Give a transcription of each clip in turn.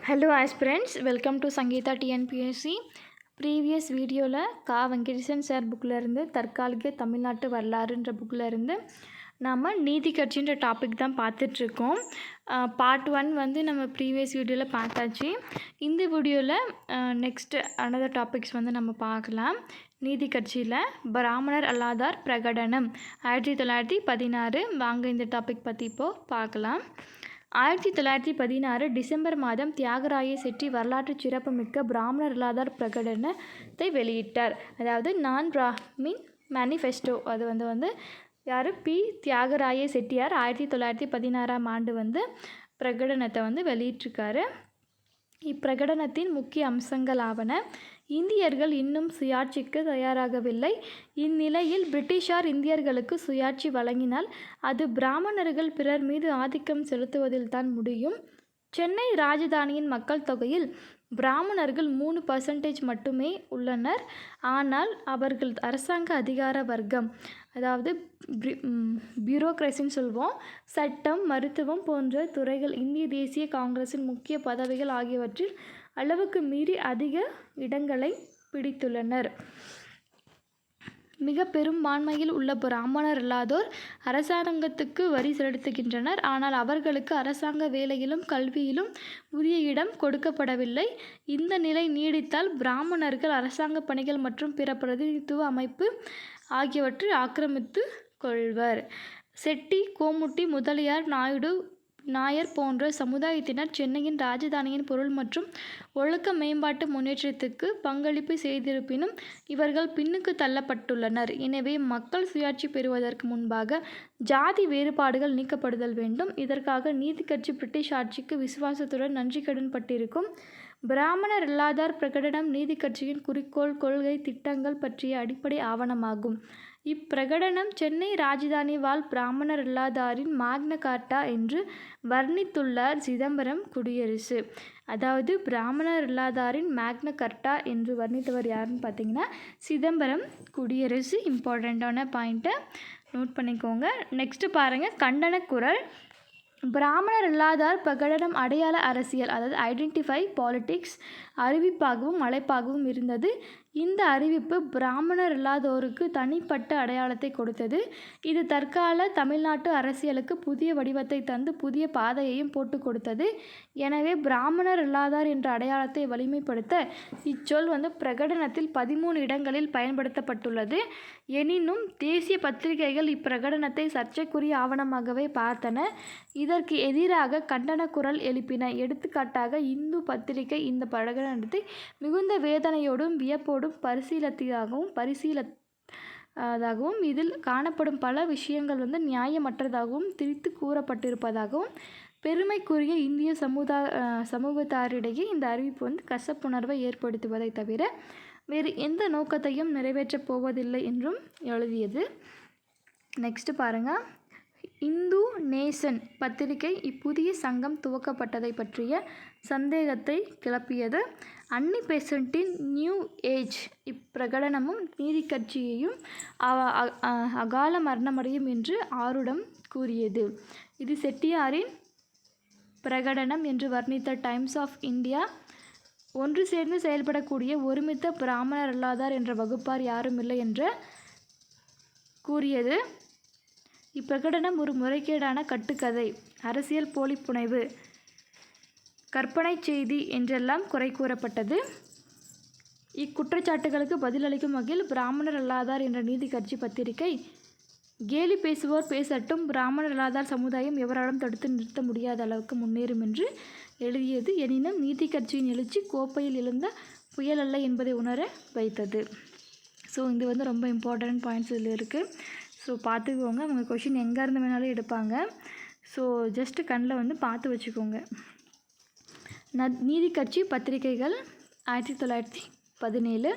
Hello aspirants, welcome to Sangeeta TNPSC. Previous வீடியோவில் கா Venkatesan sir புக்கில் இருந்து தற்காலிக தமிழ்நாட்டு வரலாறுன்ற புக்கில் இருந்து நாம் நீதி கட்சின்ற டாபிக் தான் பார்த்துட்ருக்கோம். பார்ட் 1 வந்து நம்ம ப்ரீவியஸ் வீடியோவில் பார்த்தாச்சு. இந்த வீடியோவில் நெக்ஸ்ட்டு அனதர் டாபிக்ஸ் வந்து நம்ம பார்க்கலாம். நீதி கட்சியில் பிராமணர் அல்லாதார் பிரகடனம் 1916. வாங்க இந்த டாபிக் பற்றி இப்போது பார்க்கலாம். 1916 டிசம்பர் மாதம் தியாகராய செட்டி வரலாற்று சிறப்புமிக்க பிராமணர் அல்லாதார் பிரகடனத்தை வெளியிட்டார். அதாவது நான் பிராமின் மேனிஃபெஸ்டோ. அது வந்து யார்? பி. தியாகராய செட்டியார் 1916 வந்து பிரகடனத்தை வந்து வெளியிட்டிருக்காரு. இப்பிரகடனத்தின் முக்கிய அம்சங்கள் ஆவன: இந்தியர்கள் இன்னும் சுயாட்சிக்கு தயாராகவில்லை. இந்நிலையில் பிரிட்டிஷார் இந்தியர்களுக்கு சுயாட்சி வழங்கினால் அது பிராமணர்கள் பிறர் மீது ஆதிக்கம் செலுத்துவதில்தான் முடியும். சென்னை ராஜதானியின் மக்கள் தொகையில் பிராமணர்கள் 3% மட்டுமே உள்ளனர். ஆனால் அவர்கள் அரசாங்க அதிகார வர்க்கம், அதாவது பியூரோக்ரஸின்னு சொல்வோம், சட்டம், மருத்துவம் போன்ற துறைகள், இந்திய தேசிய காங்கிரஸின் முக்கிய பதவிகள் ஆகியவற்றில் அளவுக்கு மீறி அதிக இடங்களை பிடித்துள்ளனர். மிக பெரும்பான்மையில் உள்ள பிராமணர் அல்லாதோர் அரசாங்கத்துக்கு வரி செலுத்துகின்றனர். ஆனால் அவர்களுக்கு அரசாங்க வேலையிலும் கல்வியிலும் உரிய இடம் கொடுக்கப்படவில்லை. இந்த நிலை நீடித்தால் பிராமணர்கள் அரசாங்க பணிகள் மற்றும் பிற பிரதிநிதித்துவ அமைப்பு ஆகியவற்றை ஆக்கிரமித்து கொள்வர். செட்டி, கோமுட்டி, முதலியார், நாயர் போன்ற சமுதாயத்தினர் சென்னையின் ராஜதானியின் பொருள் மற்றும் ஒழுக்க மேம்பாட்டு முன்னேற்றத்துக்கு பங்களிப்பு செய்திருப்பினும் இவர்கள் பின்னுக்கு தள்ளப்பட்டுள்ளனர். எனவே மக்கள் சுயாட்சி பெறுவதற்கு முன்பாக ஜாதி வேறுபாடுகள் நீக்கப்படுதல் வேண்டும். இதற்காக நீதி கட்சி பிரிட்டிஷ் ஆட்சிக்கு விசுவாசத்துடன் நன்றி கடன் பட்டிருக்கும். பிராமணர் அல்லாதார் பிரகடனம் நீதி கட்சியின் குறிக்கோள், கொள்கை, திட்டங்கள் பற்றிய அடிப்படை ஆவணமாகும். இப்பிரகடனம் சென்னை ராஜதானி வாழ் பிராமணர் அல்லாதாரின் மேக்னா கார்ட்டா என்று வர்ணித்துள்ளார் சிதம்பரம் குடியரசு. அதாவது பிராமணர் அல்லாதாரின் மேக்னா கார்ட்டா என்று வர்ணித்தவர் யாருன்னு பார்த்தீங்கன்னா சிதம்பரம் குடியரசு. இம்பார்ட்டண்ட்டான பாயிண்ட்டை நோட் பண்ணிக்கோங்க. நெக்ஸ்ட்டு பாருங்கள், கண்டன குரல். பிராமணர் அல்லாதார் பிரகடனம் அடையாள அரசியல், அதாவது ஐடென்டிஃபை பாலிட்டிக்ஸ் அறிவிப்பாகவும் அழைப்பாகவும் இருந்தது. இந்த அறிவிப்பு பிராமணர் அல்லாதோருக்கு தனிப்பட்ட அடையாளத்தை கொடுத்தது. இது தற்கால தமிழ்நாட்டு அரசியலுக்கு புதிய வடிவத்தை தந்து புதிய பாதையையும் போட்டு கொடுத்தது. எனவே பிராமணர் அல்லாதார் என்ற அடையாளத்தை வலிமைப்படுத்த இச்சொல் பிரகடனத்தில் 13 இடங்களில் பயன்படுத்தப்பட்டுள்ளது. எனினும் தேசிய பத்திரிகைகள் இப்பிரகடனத்தை சர்ச்சைக்குரிய ஆவணமாகவே பார்த்தன. இதற்கு எதிராக கண்டன குரல் எழுப்பின. எடுத்துக்காட்டாக இந்து பத்திரிகை இந்த பிரகடனத்தை மிகுந்த வேதனையோடும் வியப்போடும் பரிசீலித்ததாகவும் இதில் காணப்படும் பல விஷயங்கள் நியாயமற்றதாகவும் திரித்து கூறப்பட்டிருப்பதாகவும் பெருமைக்குரிய இந்திய சமூகத்தாரிடையே இந்த அறிவிப்பு கசப்புணர்வை ஏற்படுத்துவதை தவிர வேறு எந்த நோக்கத்தையும் நிறைவேற்றப் போவதில்லை என்றும் எழுதியது. நெக்ஸ்ட் பாருங்கள், இந்து நேசன் பத்திரிகை இப்புதிய சங்கம் துவக்கப்பட்டதை பற்றிய சந்தேகத்தை கிளப்பியது. அன்னி பெசன்ட்டின் நியூ ஏஜ் இப்பிரகடனமும் நீதி கட்சியையும் அகால மரணமடையும் என்று ஆருடம் கூறியது. இது செட்டியாரின் பிரகடனம் என்று வர்ணித்த டைம்ஸ் ஆஃப் இந்தியா ஒன்று சேர்ந்து செயல்படக்கூடிய ஒருமித்த பிராமணர் அல்லாதார் என்ற வகுப்பார் யாரும் இல்லை என்று கூறியது. இப்பிரகடனம் ஒரு முறைகேடான கட்டுக்கதை, அரசியல் போலிப்புனைவு, கற்பனை செய்தி என்றெல்லாம் குறை கூறப்பட்டது. இக்குற்றச்சாட்டுகளுக்கு பதிலளிக்கும் வகையில் பிராமணர் அல்லாதார் என்ற நீதி கட்சி பத்திரிகை கேலி பேசுவோர் பேசட்டும், பிராமணர் அல்லாதார் சமுதாயம் எவராலும் தடுத்து நிறுத்த முடியாத அளவுக்கு முன்னேறும் என்று எழுதியது. எனினும் நீதி கட்சியின் எழுச்சி கோப்பையில் எழுந்த புயல் அல்ல என்பதை உணர வைத்தது. ஸோ இது ரொம்ப இம்பார்ட்டன்ட் பாயிண்ட்ஸ் இதில் இருக்குது. ஸோ பார்த்துக்கோங்க. அவங்க கொஷின் எங்கேருந்து வேணாலும் எடுப்பாங்க. ஸோ ஜஸ்ட்டு கண்ணில் பார்த்து வச்சுக்கோங்க. நீதி கட்சி பத்திரிகைகள் 1917.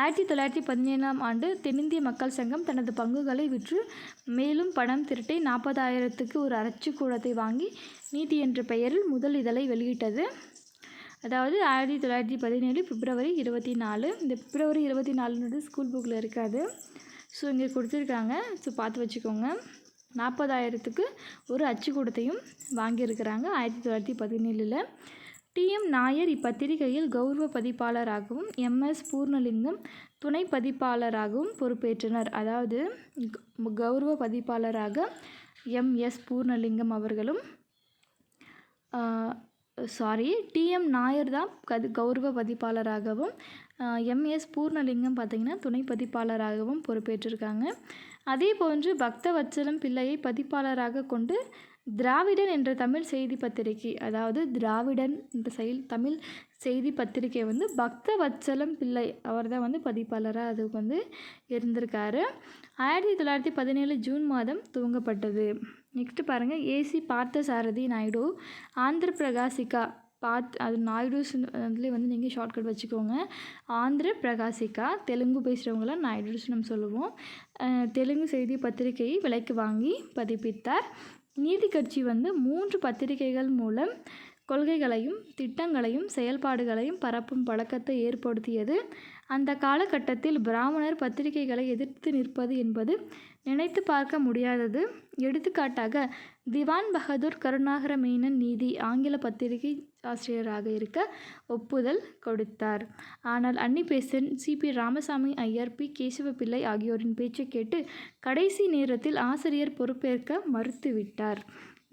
1917 தென்னிந்திய மக்கள் சங்கம் தனது பங்குகளை விற்று மேலும் பணம் திரட்டி 40,000க்கு ஒரு அச்சுக்கூடத்தை வாங்கி நீதி என்ற பெயரில் முதல் இதழை வெளியிட்டது. அதாவது 1917 பிப்ரவரி 24. இந்த பிப்ரவரி 24 ஸ்கூல் புக்கில் இருக்காது. ஸோ இங்கே கொடுத்துருக்காங்க. ஸோ பார்த்து வச்சுக்கோங்க. 40,000க்கு ஒரு அச்சுக்கூடத்தையும் வாங்கியிருக்கிறாங்க 1917. டி.எம். நாயர் இப்பத்திரிகையில் கௌரவ பதிப்பாளராகவும் எம்.எஸ். பூர்ணலிங்கம் துணை பதிப்பாளராகவும் பொறுப்பேற்றனர். அதாவது கௌரவ பதிப்பாளராக எம்.எஸ். பூர்ணலிங்கம் அவர்களும் டி.எம். நாயர் தான் கௌரவ பதிப்பாளராகவும் எம்.எஸ். பூர்ணலிங்கம் பார்த்திங்கன்னா துணை பதிப்பாளராகவும் பொறுப்பேற்றிருக்காங்க. அதே போன்று பக்தவத்சலம் பிள்ளையை பதிப்பாளராக கொண்டு திராவிடன் என்ற தமிழ் செய்தி பத்திரிகை, அதாவது திராவிடன் என்ற தமிழ் செய்தி பத்திரிகை வந்து பக்தவத்சலம் பிள்ளை அவர் தான் வந்து பதிப்பாளராக அதுக்கு வந்து இருந்திருக்காரு. 1917 ஜூன் மாதம் துவங்கப்பட்டது. நெக்ஸ்ட்டு பாருங்கள், ஏசி பார்த்தசாரதி நாயுடு ஆந்திர பிரகாசிகா அது நாயுடுஸ் அதுலேயே வந்து நீங்கள் ஷார்ட்கட் வச்சுக்கோங்க. ஆந்திர பிரகாசிகா தெலுங்கு பேசுகிறவங்களாம் நாயுடுஸ் நம்ம சொல்லுவோம். தெலுங்கு செய்தி பத்திரிகையை விலைக்கு வாங்கி பதிப்பித்தார். நீதி கட்சி வந்து 3 பத்திரிகைகள் மூலம் கொள்கைகளையும் திட்டங்களையும் செயல்பாடுகளையும் பரப்பும் பழக்கத்தை ஏற்படுத்தியது. அந்த காலகட்டத்தில் பிராமணர் பத்திரிகைகளை எதிர்த்து நிற்பது என்பது நினைத்து பார்க்க முடியாதது. எடுத்துக்காட்டாக திவான் பகதூர் கருணாகர மேனன் நீதி ஆங்கில பத்திரிகை ஆசிரியராக இருக்க ஒப்புதல் கொடுத்தார். ஆனால் Annie Besant, C P. Ramaswamy Iyer, P. Kesavapillai ஆகியோரின் பேச்சை கேட்டு கடைசி நேரத்தில் ஆசிரியர் பொறுப்பேற்க மறுத்துவிட்டார்.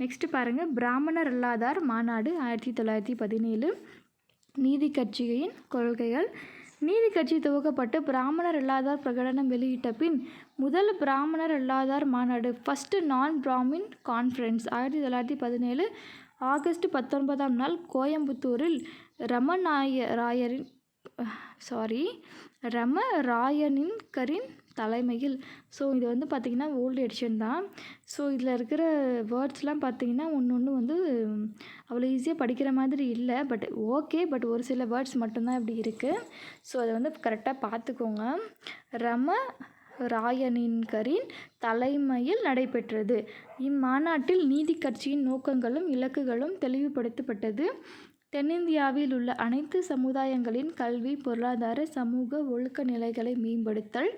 நெக்ஸ்ட் பாருங்கள், பிராமணர் அல்லாதார் மாநாடு 1917 நீதி கட்சியின் கொள்கைகள். நீதி கட்சி துவக்கப்பட்டு பிராமணர் அல்லாதார் பிரகடனம் வெளியிட்ட பின் முதல் பிராமணர் அல்லாதார் மாநாடு ஃபர்ஸ்ட் நான் பிராமின் கான்ஃபரன்ஸ் 1917 ஆகஸ்ட் 19ஆம் நாள் கோயம்புத்தூரில் ரமராயனின்கரின் தலைமையில். ஸோ இது வந்து பார்த்திங்கன்னா ஓல்டு எடிஷன் தான். ஸோ இதில் இருக்கிற வேர்ட்ஸ்லாம் பார்த்திங்கன்னா ஒன்று வந்து அவ்வளோ ஈஸியாக படிக்கிற மாதிரி இல்லை. பட் ஒரு சில வேர்ட்ஸ் மட்டும்தான் இப்படி இருக்குது. ஸோ அதை வந்து கரெக்டாக பார்த்துக்கோங்க. ரமராயனின்கரின் தலைமையில் நடைபெற்றது. இம்மாநாட்டில் நீதி கட்சியின் நோக்கங்களும் இலக்குகளும் தெளிவுபடுத்தப்பட்டது. தென்னிந்தியாவில் உள்ள அனைத்து சமுதாயங்களின் கல்வி, பொருளாதார, சமூக ஒழுக்க நிலைகளை மேம்படுத்தல்,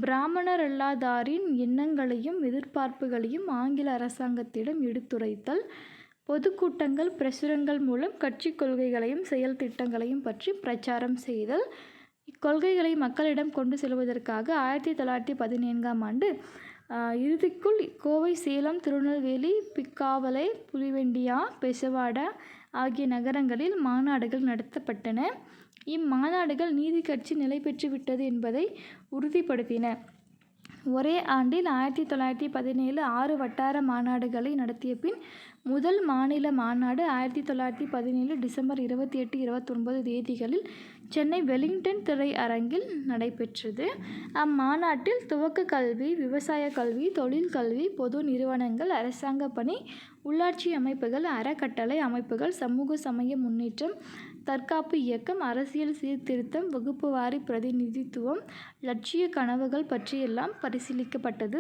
பிராமணர் அல்லாதாரின் எண்ணங்களையும் எதிர்பார்ப்புகளையும் ஆங்கில அரசாங்கத்திடம் எடுத்துரைத்தல், பொதுக்கூட்டங்கள், பிரசுரங்கள் மூலம் கட்சி கொள்கைகளையும் செயல் திட்டங்களையும் பற்றி பிரச்சாரம் செய்தல். இக்கொள்கைகளை மக்களிடம் கொண்டு செல்வதற்காக 1914ஆம் ஆண்டு இறுதிக்குள் கோவை, சேலம், திருநெல்வேலி, பிக்காவலை, புலிவெண்டியா, பெசவாடா ஆகிய நகரங்களில் மாநாடுகள் நடத்தப்பட்டன. இம்மாநாடுகள் நீதி கட்சி நிலை பெற்றுவிட்டது என்பதை உறுதிப்படுத்தின. ஒரே ஆண்டில் 1917 6 வட்டார மாநாடுகளை நடத்திய பின் முதல் மாநில மாநாடு 1917 டிசம்பர் 28, 29 தேதிகளில் சென்னை வெலிங்டன் திரை அரங்கில் நடைபெற்றது. அம்மாநாட்டில் துவக்க கல்வி, விவசாய கல்வி, தொழில் கல்வி, பொது நிறுவனங்கள், அரசாங்க பணி, உள்ளாட்சி அமைப்புகள், அறக்கட்டளை அமைப்புகள், சமூக சமய முன்னேற்றம், தற்காப்பு இயக்கம், அரசியல் சீர்திருத்தம், வகுப்பு வாரி பிரதிநிதித்துவம், லட்சிய கனவுகள் பற்றியெல்லாம் பரிசீலிக்கப்பட்டது.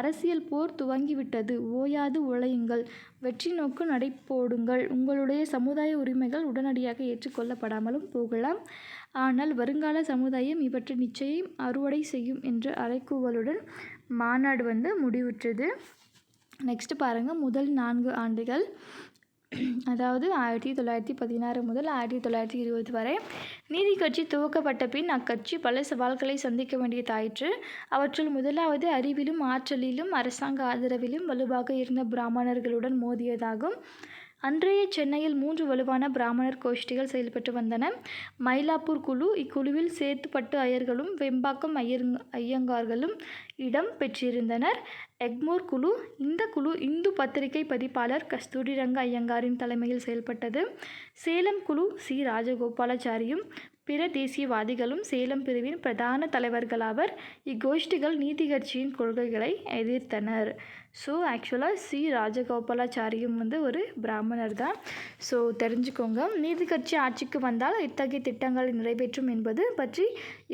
அரசியல் போர் துவங்கிவிட்டது. ஓயாது உழையுங்கள், வெற்றி நோக்கு நடைபோடுங்கள். உங்களுடைய சமுதாய உரிமைகள் உடனடியாக ஏற்றுக்கொள்ளப்படாமலும் போகலாம். ஆனால் வருங்கால சமுதாயம் இவற்றை நிச்சயம் அறுவடை செய்யும் என்ற அறைகூவலுடன் மாநாடு வந்து முடிவுற்றது. நெக்ஸ்ட் பாருங்கள், முதல் 4 ஆண்டுகள், அதாவது 1916 முதல் 1920 வரை நீதி கட்சி துவக்கப்பட்ட பின் அக்கட்சி பல சவால்களை சந்திக்க வேண்டியதாயிற்று. அவற்றுள் முதலாவது அறிவிலும் ஆற்றலிலும் அரசாங்க ஆதரவிலும் வலுவாக இருந்த பிராமணர்களுடன் மோதியதாகும். அன்றைய சென்னையில் 3 வலுவான பிராமணர் கோஷ்டிகள் செயல்பட்டு வந்தன. மயிலாப்பூர் குழு, இக்குழுவில் சேத்துப்பட்டு ஐயர்களும் வெம்பாக்கம் ஐயங்கார்களும் இடம் பெற்றிருந்தனர். எக்மோர் குழு, இந்த குழு இந்து பத்திரிகை பதிப்பாளர் கஸ்தூரிரங்க ஐயங்காரின் தலைமையில் செயல்பட்டது. சேலம் குழு சி. ராஜகோபாலாச்சாரியும் பிற தேசியவாதிகளும் சேலம் பிரிவின் பிரதான தலைவர்களாவர். இக்கோஷ்டிகள் நீதி கட்சியின் கொள்கைகளை எதிர்த்தனர். ஸோ ஆக்சுவலாக சி. ராஜகோபாலாச்சாரியும் வந்து ஒரு பிராமணர் தான். ஸோ தெரிஞ்சுக்கோங்க, நீதி கட்சி ஆட்சிக்கு வந்தால் இத்தகைய திட்டங்களை நிறைவேற்றும் என்பது பற்றி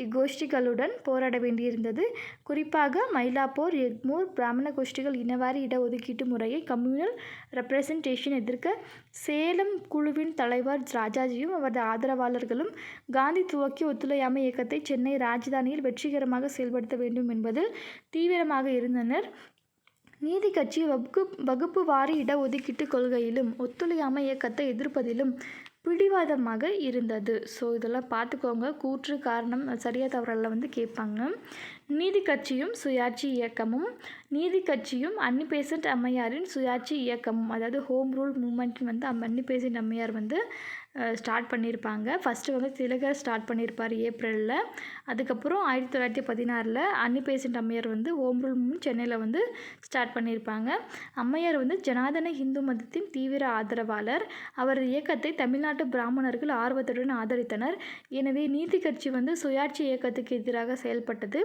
இக்கோஷ்டிகளுடன் போராட வேண்டியிருந்தது. குறிப்பாக மயிலாப்பூர், எக்மோர் பிராமண கோஷ்டிகள் இனவாரி இடஒதுக்கீட்டு முறையை கம்யூனல் ரெப்ரசன்டேஷன் எதிர்க்க சேலம் குழுவின் தலைவர் ராஜாஜியும் அவரது ஆதரவாளர்களும் காந்தி துவக்கிய ஒத்துழையாமை இயக்கத்தை சென்னை ராஜதானியில் வெற்றிகரமாக செயல்படுத்த வேண்டும் என்பதில் தீவிரமாக இருந்தனர். நீதி கட்சி வகுப்பு வாரி இடஒதுக்கீட்டு கொள்கையிலும் ஒத்துழையாமை இயக்கத்தை எதிர்ப்பதிலும் பிடிவாதமாக இருந்தது. ஸோ இதெல்லாம் பார்த்துக்கோங்க. கூற்று காரணம் சரியா தவறெல்லாம் வந்து கேட்பாங்க. நீதி கட்சியும் சுயாட்சி இயக்கமும். நீதி கட்சியும் அன்னி பெசன்ட் அம்மையாரின் சுயாட்சி இயக்கமும், அதாவது ஹோம் ரூல் மூமெண்ட்னு வந்து அன்னி பெசன்ட் அம்மையார் வந்து ஸ்டார்ட் பண்ணியிருப்பாங்க. ஃபஸ்ட்டு வந்து திலகர் ஸ்டார்ட் பண்ணியிருப்பார் ஏப்ரலில். அதுக்கப்புறம் 1916 அன்னி பெசன்ட் அம்மையார் வந்து ஹோம் ரூல் மூமெண்ட் சென்னையில் வந்து ஸ்டார்ட் பண்ணியிருப்பாங்க. அம்மையார் வந்து ஜனாதன இந்து மதத்தின் தீவிர ஆதரவாளர். அவரது இயக்கத்தை தமிழ்நாட்டு பிராமணர்கள் ஆர்வத்துடன் ஆதரித்தனர். எனவே நீதி கட்சி வந்து சுயாட்சி இயக்கத்துக்கு எதிராக செயல்பட்டது.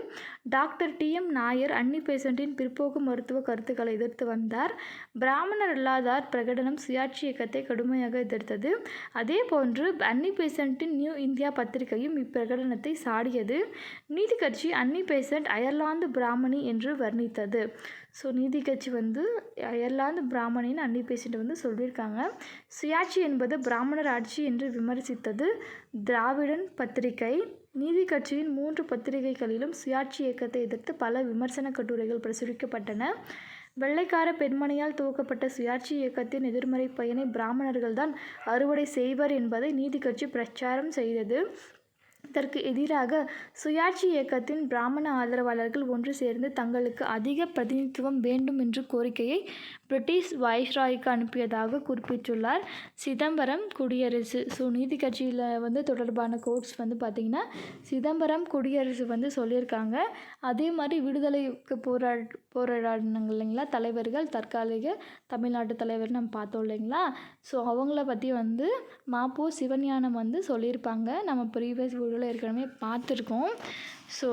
Doctor T M. நாயர் அன்னி பெசன்ட்டின் பிற்போக்கு மருத்துவ கருத்துக்களை எதிர்த்து வந்தார். பிராமணர் அல்லாதார் பிரகடனம் சுயாட்சி இயக்கத்தை கடுமையாக எதிர்த்தது. அதேபோன்று அன்னி பெசன்ட்டின் நியூ இந்தியா பத்திரிகையும் இப்பிரகடனத்தை சாடியது. நீதி கட்சி அன்னி பெசன்ட் அயர்லாந்து பிராமணி என்று வர்ணித்தது. ஸோ நீதி கட்சி வந்து அயர்லாந்து பிராமணின்னு அன்னி பெசன்ட் வந்து சொல்லியிருக்காங்க. சுயாட்சி என்பது பிராமணர் ஆட்சி என்று விமர்சித்தது திராவிடன் பத்திரிகை. நீதி கட்சியின் 3 பத்திரிகைகளிலும் சுயாட்சி இயக்கத்தை எதிர்த்து பல விமர்சன கட்டுரைகள் பிரசுரிக்கப்பட்டன. வெள்ளைக்கார பெண்மணியால் துவக்கப்பட்ட சுயாட்சி இயக்கத்தின் எதிர்மறை பயனை பிராமணர்கள்தான் அறுவடை செய்வர் என்பதை நீதி கட்சி பிரச்சாரம் செய்தது. இதற்கு எதிராக சுயாட்சி இயக்கத்தின் பிராமண ஆதரவாளர்கள் ஒன்று சேர்ந்து தங்களுக்கு அதிக பிரதிநிதித்துவம் வேண்டும் என்ற கோரிக்கையை பிரிட்டிஷ் வைஸ்ராய்க்கு அனுப்பியதாக குறிப்பிட்டுள்ளார் சிதம்பரம் குடியரசு. ஸோ நீதி கட்சியில் வந்து தொடர்பான கோட்ஸ் வந்து பார்த்திங்கன்னா சிதம்பரம் குடியரசு வந்து சொல்லியிருக்காங்க. அதே மாதிரி விடுதலைக்கு போராடினாங்க இல்லைங்களா தலைவர்கள், தற்காலிக தமிழ்நாட்டு தலைவர் நம்ம பார்த்தோம் இல்லைங்களா. ஸோ அவங்கள பற்றி வந்து மாப்போ சிவஞானம் வந்து சொல்லியிருப்பாங்க. நம்ம ப்ரீவியஸ் வீடியோவில் ஏற்கனவே பார்த்துருக்கோம். ஸோ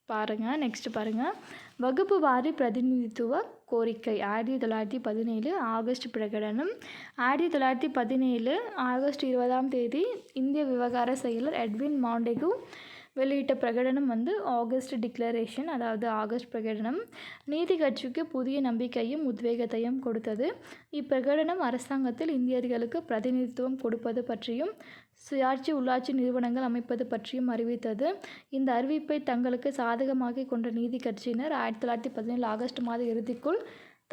பாருங்கள், நெக்ஸ்ட்டு பாருங்கள். வகுப்பு வாரி பிரதிநிதித்துவ கோரிக்கை 1917 ஆகஸ்ட் பிரகடனம். 1917 ஆகஸ்ட் 20 இந்திய விவகார செயலர் எட்வின் மாண்டேகு வெளியிட்ட பிரகடனம் வந்து ஆகஸ்ட் டிக்ளரேஷன், அதாவது ஆகஸ்ட் பிரகடனம். நீதி கட்சிக்கு புதிய நம்பிக்கையும் உத்வேகத்தையும் கொடுத்தது. இப்பிரகடனம் அரசாங்கத்தில் இந்தியர்களுக்கு பிரதிநிதித்துவம் கொடுப்பது பற்றியும் சுயாட்சி உள்ளாட்சி நிறுவனங்கள் அமைப்பது பற்றியும் அறிவித்தது. இந்த அறிவிப்பை தங்களுக்கு சாதகமாக கொண்ட நீதி கட்சியினர் 1917 ஆகஸ்ட் மாத இறுதிக்குள்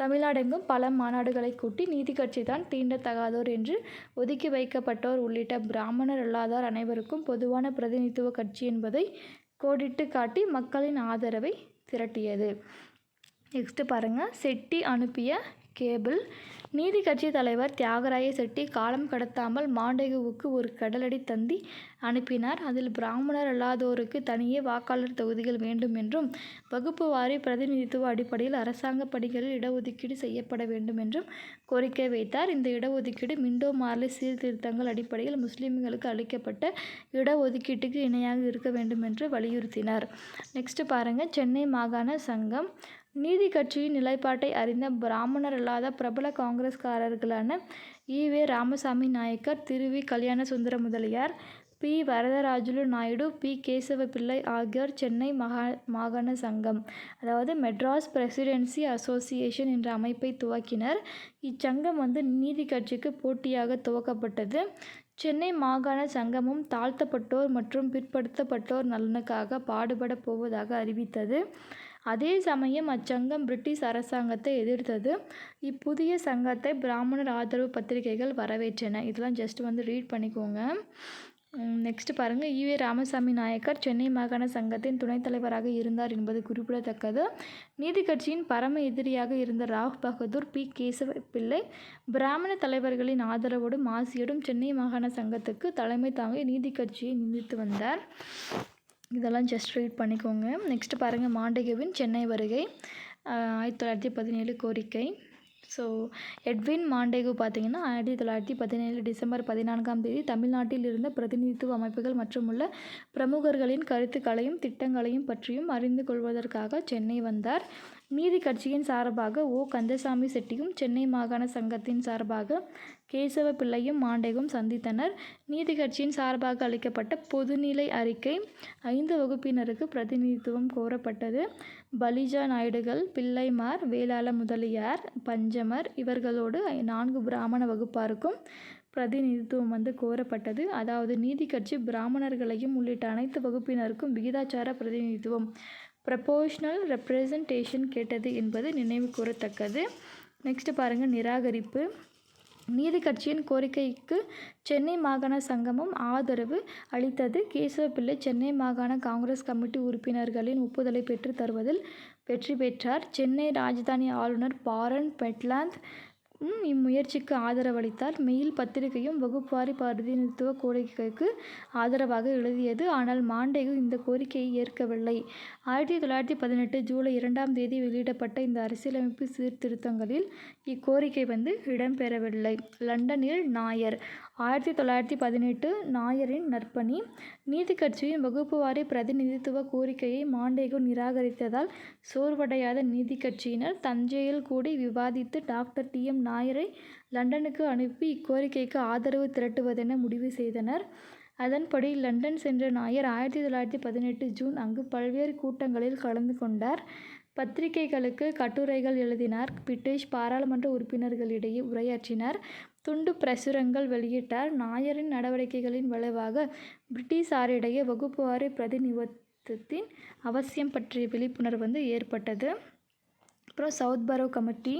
தமிழ்நாடெங்கும் பல மாநாடுகளை கூட்டி நீதி கட்சி தான் தீண்டத்தகாதோர் என்று ஒதுக்கி வைக்கப்பட்டோர் உள்ளிட்ட பிராமணர் அல்லாதார் அனைவருக்கும் பொதுவான பிரதிநிதித்துவ கட்சி என்பதை கோடிட்டு காட்டி மக்களின் ஆதரவை திரட்டியது. நெக்ஸ்ட்டு பாருங்கள். செட்டி அனுப்பிய கேபிள். நீதி கட்சி தலைவர் தியாகராய செட்டி காலம் கடத்தாமல் மாண்டேகுவுக்கு ஒரு கடலடி தந்தி அனுப்பினார். அதில் பிராமணர் அல்லாதோருக்கு தனியே வாக்காளர் தொகுதிகள் வேண்டும் என்றும் வகுப்பு வாரி பிரதிநிதித்துவ அடிப்படையில் அரசாங்க பணிகளில் இடஒதுக்கீடு செய்யப்பட வேண்டும் என்றும் கோரிக்கை வைத்தார். இந்த இடஒதுக்கீடு மிண்டோ மார்லி சீர்திருத்தங்கள் அடிப்படையில் முஸ்லிம்களுக்கு அளிக்கப்பட்ட இடஒதுக்கீட்டுக்கு இணையாக இருக்க வேண்டும் என்று வலியுறுத்தினார். நெக்ஸ்ட்டு பாருங்கள். சென்னை மாகாண சங்கம். நீதி கட்சியின் நிலைப்பாட்டை அறிந்த பிராமணர் அல்லாத பிரபல காங்கிரஸ்காரர்களான ஈ.வே. ராமசாமி நாயக்கர், திரு.வி. கல்யாண சுந்தர முதலியார், பி. வரதராஜுலு நாயுடு, பி. கேசவ பிள்ளை ஆகியோர் சென்னை மாகாண சங்கம், அதாவது மெட்ராஸ் பிரசிடென்சி அசோசியேஷன் என்ற அமைப்பை துவக்கினர். இச்சங்கம் வந்து நீதி கட்சிக்கு போட்டியாக துவக்கப்பட்டது. சென்னை மாகாண சங்கமும் தாழ்த்தப்பட்டோர் மற்றும் பிற்படுத்தப்பட்டோர் நலனுக்காக பாடுபட போவதாக அறிவித்தது. அதே சமயம் அச்சங்கம் பிரிட்டிஷ் அரசாங்கத்தை எதிர்த்தது. இப்புதிய சங்கத்தை பிராமணர் ஆதரவு பத்திரிகைகள் வரவேற்றன. இதெல்லாம் ஜஸ்ட் வந்து ரீட் பண்ணிக்கோங்க. நெக்ஸ்ட் பாருங்கள். ஈ.வே. ராமசாமி நாயக்கர் சென்னை மாகாண சங்கத்தின் துணைத் தலைவராக இருந்தார் என்பது குறிப்பிடத்தக்கது. நீதி கட்சியின் பரம எதிரியாக இருந்த ராவ் பகதூர், பி. கேசவ பிள்ளை பிராமண தலைவர்களின் ஆதரவோடும் ஆசியோடும் சென்னை மாகாண சங்கத்துக்கு தலைமை தாங்கி நீதி கட்சியை நிந்தித்து வந்தார். இதெல்லாம் ஜஸ்ட் ரீட் பண்ணிக்கோங்க. நெக்ஸ்ட் பாருங்கள். மாண்டேகுவின் சென்னை வருகை 1917 கோரிக்கை. ஸோ எட்வின் மாண்டேகு பார்த்திங்கன்னா 1917 டிசம்பர் 14 தமிழ்நாட்டில் இருந்த பிரதிநிதித்துவ அமைப்புகள் மற்றும் உள்ள பிரமுகர்களின் கருத்துக்களையும் திட்டங்களையும் பற்றியும் அறிந்து கொள்வதற்காக சென்னை வந்தார். நீதி கட்சியின் சார்பாக ஓ. கந்தசாமி செட்டியும் சென்னை மாகாண சங்கத்தின் சார்பாக கேசவ பிள்ளையும் மாண்டேகும் சந்தித்தனர். நீதி கட்சியின் சார்பாக அளிக்கப்பட்ட பொதுநிலை அறிக்கை 5 வகுப்பினருக்கு பிரதிநிதித்துவம் கோரப்பட்டது. பலிஜா நாயுடுகள், பிள்ளைமார், வேளாள முதலியார், பஞ்சமர் இவர்களோடு 4 பிராமண வகுப்பாருக்கும் பிரதிநிதித்துவம் வந்து கோரப்பட்டது. அதாவது நீதி கட்சி பிராமணர்களையும் உள்ளிட்ட அனைத்து வகுப்பினருக்கும் விகிதாச்சார பிரதிநிதித்துவம் ப்ரப்போர்ஷனல் ரெப்ரசன்டேஷன் கேட்டது என்பது நினைவு கூறத்தக்கது. நெக்ஸ்ட் பாருங்கள். நிராகரிப்பு. நீதி கட்சியின் கோரிக்கைக்கு சென்னை மாகாண சங்கமும் ஆதரவு அளித்தது. கேசவப்பிள்ளை சென்னை மாகாண காங்கிரஸ் கமிட்டி உறுப்பினர்களின் ஒப்புதலை பெற்று தருவதில் வெற்றி பெற்றார். சென்னை ராஜதானி ஆளுநர் பாரன் பெட்லாந்த் இம்முயற்சிக்கு ஆதரவளித்தார். மெயில் பத்திரிகையும் வகுப்புவாரி பிரதிநிதித்துவ கோரிக்கைக்கு ஆதரவாக எழுதியது. ஆனால் மாண்டேகு இந்த கோரிக்கையை ஏற்கவில்லை. 1918 ஜூலை 2ஆம் தேதி வெளியிடப்பட்ட இந்த அரசியலமைப்பு சீர்திருத்தங்களில் இக்கோரிக்கை இடம்பெறவில்லை. லண்டனில் நாயர் 1918 நாயரின் நற்பணி. நீதி கட்சியின் வகுப்புவாரி பிரதிநிதித்துவ கோரிக்கையை மாண்டேகு நிராகரித்ததால் சோர்வடையாத நீதி கட்சியினர் தஞ்சையில் கூடி விவாதித்து டாக்டர் டி.எம். நாயரை லண்டனுக்கு அனுப்பி இக்கோரிக்கைக்கு ஆதரவு திரட்டுவதென முடிவு செய்தனர். அதன்படி லண்டன் சென்ற நாயர் 1918 ஜூன் அங்கு பல்வேறு கூட்டங்களில் கலந்து கொண்டார். பத்திரிகைகளுக்கு கட்டுரைகள் எழுதினார். பிரிட்டிஷ் பாராளுமன்ற உறுப்பினர்களிடையே உரையாற்றினார். துண்டு பிரசுரங்கள் வெளியிட்டார். நாயரின் நடவடிக்கைகளின் விளைவாக பிரிட்டிஷாரிடையே வகுப்புவாரி பிரதிநிதித்துவத்தின் அவசியம் பற்றிய விழிப்புணர்வு ஏற்பட்டது. அப்புறம் சவுத்பரோ கமிட்டி.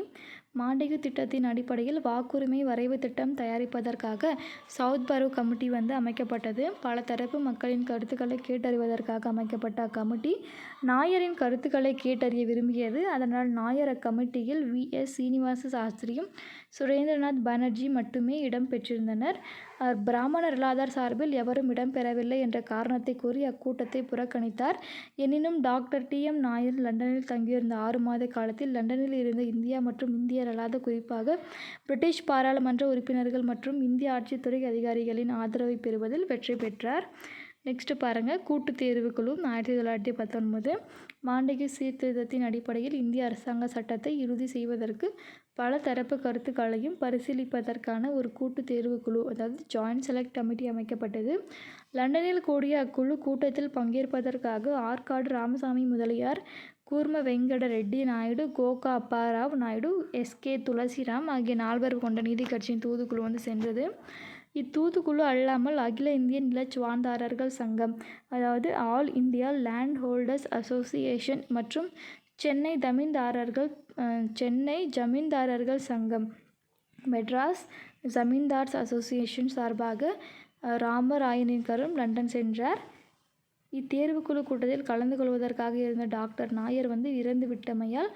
மாண்டேகு திட்டத்தின் அடிப்படையில் வாக்குரிமை வரைவு திட்டம் தயாரிப்பதற்காக சவுத்பரோ கமிட்டி அமைக்கப்பட்டது. பல தரப்பு மக்களின் கருத்துக்களை கேட்டறிவதற்காக அமைக்கப்பட்ட அக்கமிட்டி நாயரின் கருத்துக்களை கேட்டறிய விரும்பியது. அதனால் நாயர் அக்கமிட்டியில் வி.எஸ். சீனிவாச சாஸ்திரியும் சுரேந்திரநாத் பானர்ஜி மட்டுமே இடம் பெற்றிருந்தனர். பிராமணர் அல்லாதார் சார்பில் எவரும் இடம்பெறவில்லை என்ற காரணத்தை கூறி அக்கூட்டத்தை புறக்கணித்தார். எனினும் டாக்டர் டி.எம். நாயர் லண்டனில் தங்கியிருந்த 6 மாத காலத்தில் லண்டனில் இருந்த இந்தியா மற்றும் இந்தியர் அல்லாத குறிப்பாக பிரிட்டிஷ் பாராளுமன்ற உறுப்பினர்கள் மற்றும் இந்திய ஆட்சித்துறை அதிகாரிகளின் ஆதரவை பெறுவதில் வெற்றி பெற்றார். நெக்ஸ்ட் பாருங்கள், கூட்டு தேர்வுக்குழு 1919. மாண்டேகு சீர்திருத்தத்தின் அடிப்படையில் இந்திய அரசாங்க சட்டத்தை இறுதி செய்வதற்கு பல தரப்பு கருத்துக்களையும் பரிசீலிப்பதற்கான ஒரு கூட்டு தேர்வுக்குழு, அதாவது ஜாயிண்ட் செலக்ட் கமிட்டி அமைக்கப்பட்டது. லண்டனில் கூடிய அக்குழு கூட்டத்தில் பங்கேற்பதற்காக ஆற்காடு ராமசாமி முதலியார், கூர்ம வெங்கட ரெட்டி நாயுடு, கோகா அப்பாராவ் நாயுடு, எஸ்.கே. துளசிராம் ஆகிய 4 பேர் கொண்ட நீதி கட்சியின் தூதுக்குழு சென்றது. இத்தூதுக்குழு அல்லாமல் அகில இந்திய நிலச்சுவாந்தாரர்கள் சங்கம், அதாவது all India land holders association மற்றும் சென்னை ஜமீன்தாரர்கள் சங்கம், மெட்ராஸ் ஜமீன்தார்ஸ் அசோசியேஷன் சார்பாக ராமராயனிக்கரும் லண்டன் சென்றார். இத்தேர்வுக்குழு கூட்டத்தில் கலந்து கொள்வதற்காக இருந்த டாக்டர் நாயர் இறந்து விட்டமையால்